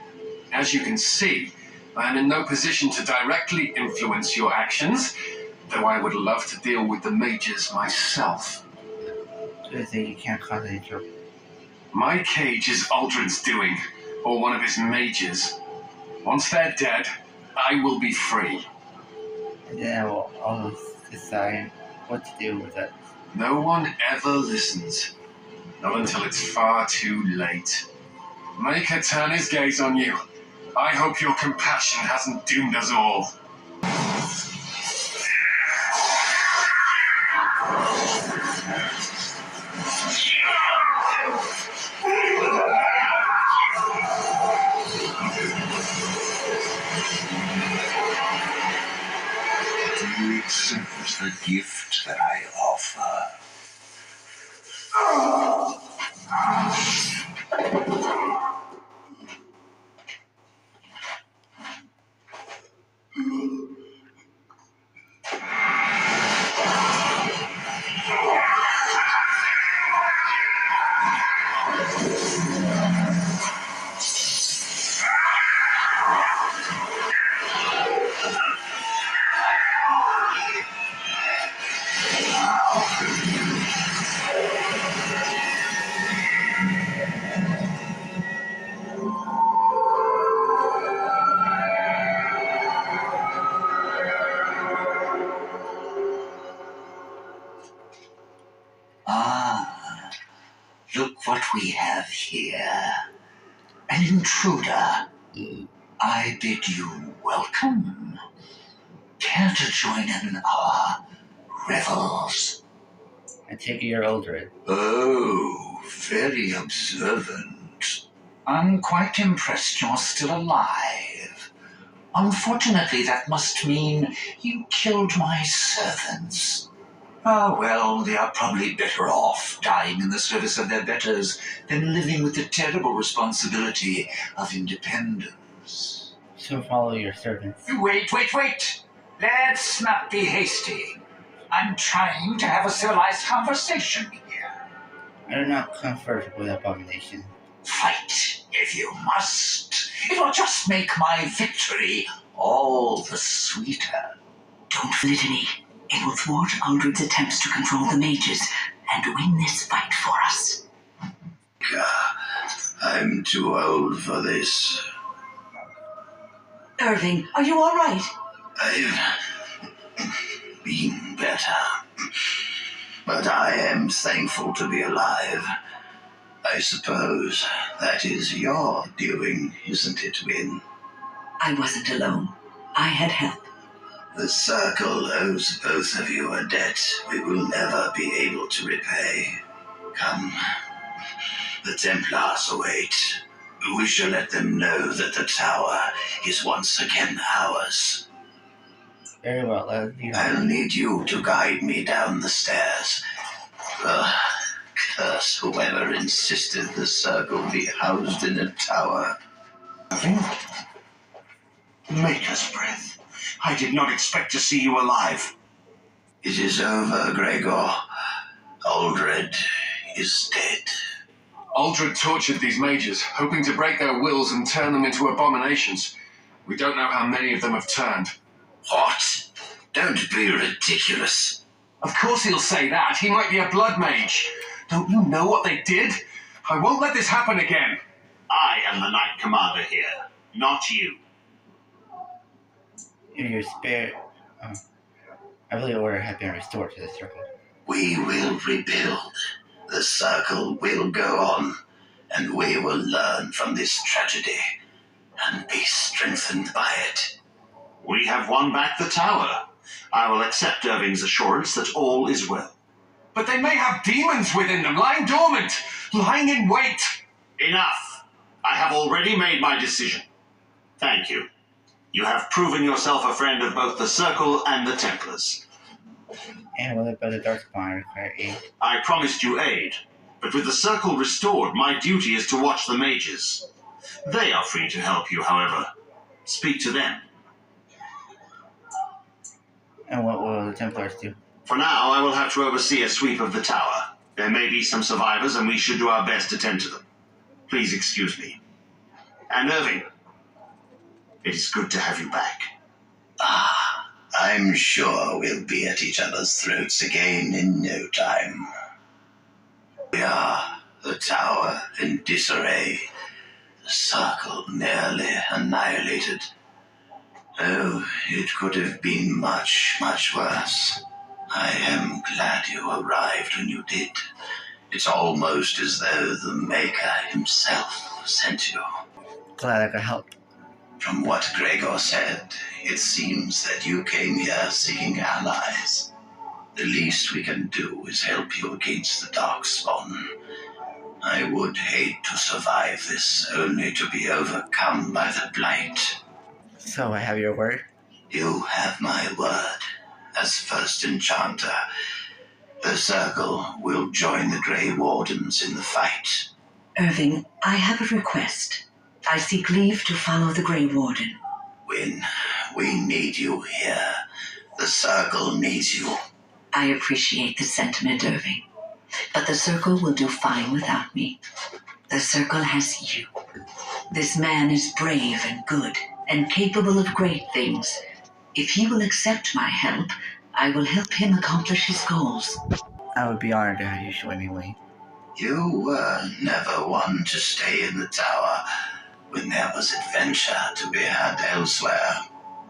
As you can see, I am in no position to directly influence your actions, though I would love to deal with the mages myself. So you say you can't cause any trouble? My cage is Aldrin's doing, or one of his mages. Once they're dead, I will be free. And then I will also decide what to do with it. No one ever listens. Not until it's far too late. Maker turn his gaze on you. I hope your compassion hasn't doomed us all. Do you accept the gift that I offer? Ah, look what we have here. An intruder. I bid you welcome. Care to join in our revels? I take it you're Aldred. Oh, very observant. I'm quite impressed you're still alive. Unfortunately, that must mean you killed my servants. Ah, well, they are probably better off dying in the service of their betters than living with the terrible responsibility of independence. So follow your servants. Wait. Let's not be hasty. I'm trying to have a civilized conversation here. I do not comfort with abomination. Fight if you must. It will just make my victory all the sweeter. Don't litany. It will thwart Aldred's attempts to control the mages and win this fight for us. I'm too old for this. Irving, are you all right? I've been better. But I am thankful to be alive. I suppose that is your doing, isn't it, Wynne? I wasn't alone. I had help. The Circle owes both of you a debt we will never be able to repay. Come. The Templars await. We shall let them know that the tower is once again ours. Very well, I'll need you to guide me down the stairs. Curse whoever insisted the Circle be housed in a tower. Maker's breath. I did not expect to see you alive. It is over, Gregor. Aldred is dead. Aldred tortured these mages, hoping to break their wills and turn them into abominations. We don't know how many of them have turned. What? Don't be ridiculous. Of course he'll say that. He might be a blood mage. Don't you know what they did? I won't let this happen again. I am the Knight Commander here, not you. Your spirit, I believe order had been restored to the Circle. We will rebuild. The Circle will go on, and we will learn from this tragedy and be strengthened by it. We have won back the tower. I will accept Irving's assurance that all is well. But they may have demons within them, lying dormant, lying in wait. Enough. I have already made my decision. Thank you. You have proven yourself a friend of both the Circle and the Templars. And will it by the Darkspawn require aid? I promised you aid, but with the Circle restored, my duty is to watch the mages. They are free to help you, however. Speak to them. And what will the Templars do? For now, I will have to oversee a sweep of the tower. There may be some survivors, and we should do our best to tend to them. Please excuse me. And Irving, it is good to have you back. I'm sure we'll be at each other's throats again in no time. We are the tower in disarray, the Circle nearly annihilated. Oh, it could have been much, much worse. I am glad you arrived when you did. It's almost as though the Maker himself sent you. Glad I could help. From what Gregor said, it seems that you came here seeking allies. The least we can do is help you against the Darkspawn. I would hate to survive this, only to be overcome by the Blight. So I have your word? You have my word. As first enchanter, the Circle will join the Grey Wardens in the fight. Irving, I have a request. I seek leave to follow the Grey Warden. Wynne, we need you here. The Circle needs you. I appreciate the sentiment, Irving. But the Circle will do fine without me. The Circle has you. This man is brave and good, and capable of great things. If he will accept my help, I will help him accomplish his goals. I would be honored to have you joining me. You were never one to stay in the tower when there was adventure to be had elsewhere.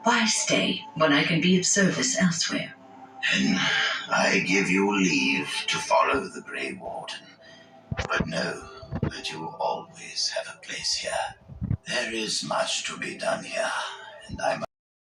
Why stay when I can be of service elsewhere? Then I give you leave to follow the Grey Warden. But know that you always have a place here. There is much to be done here, and I must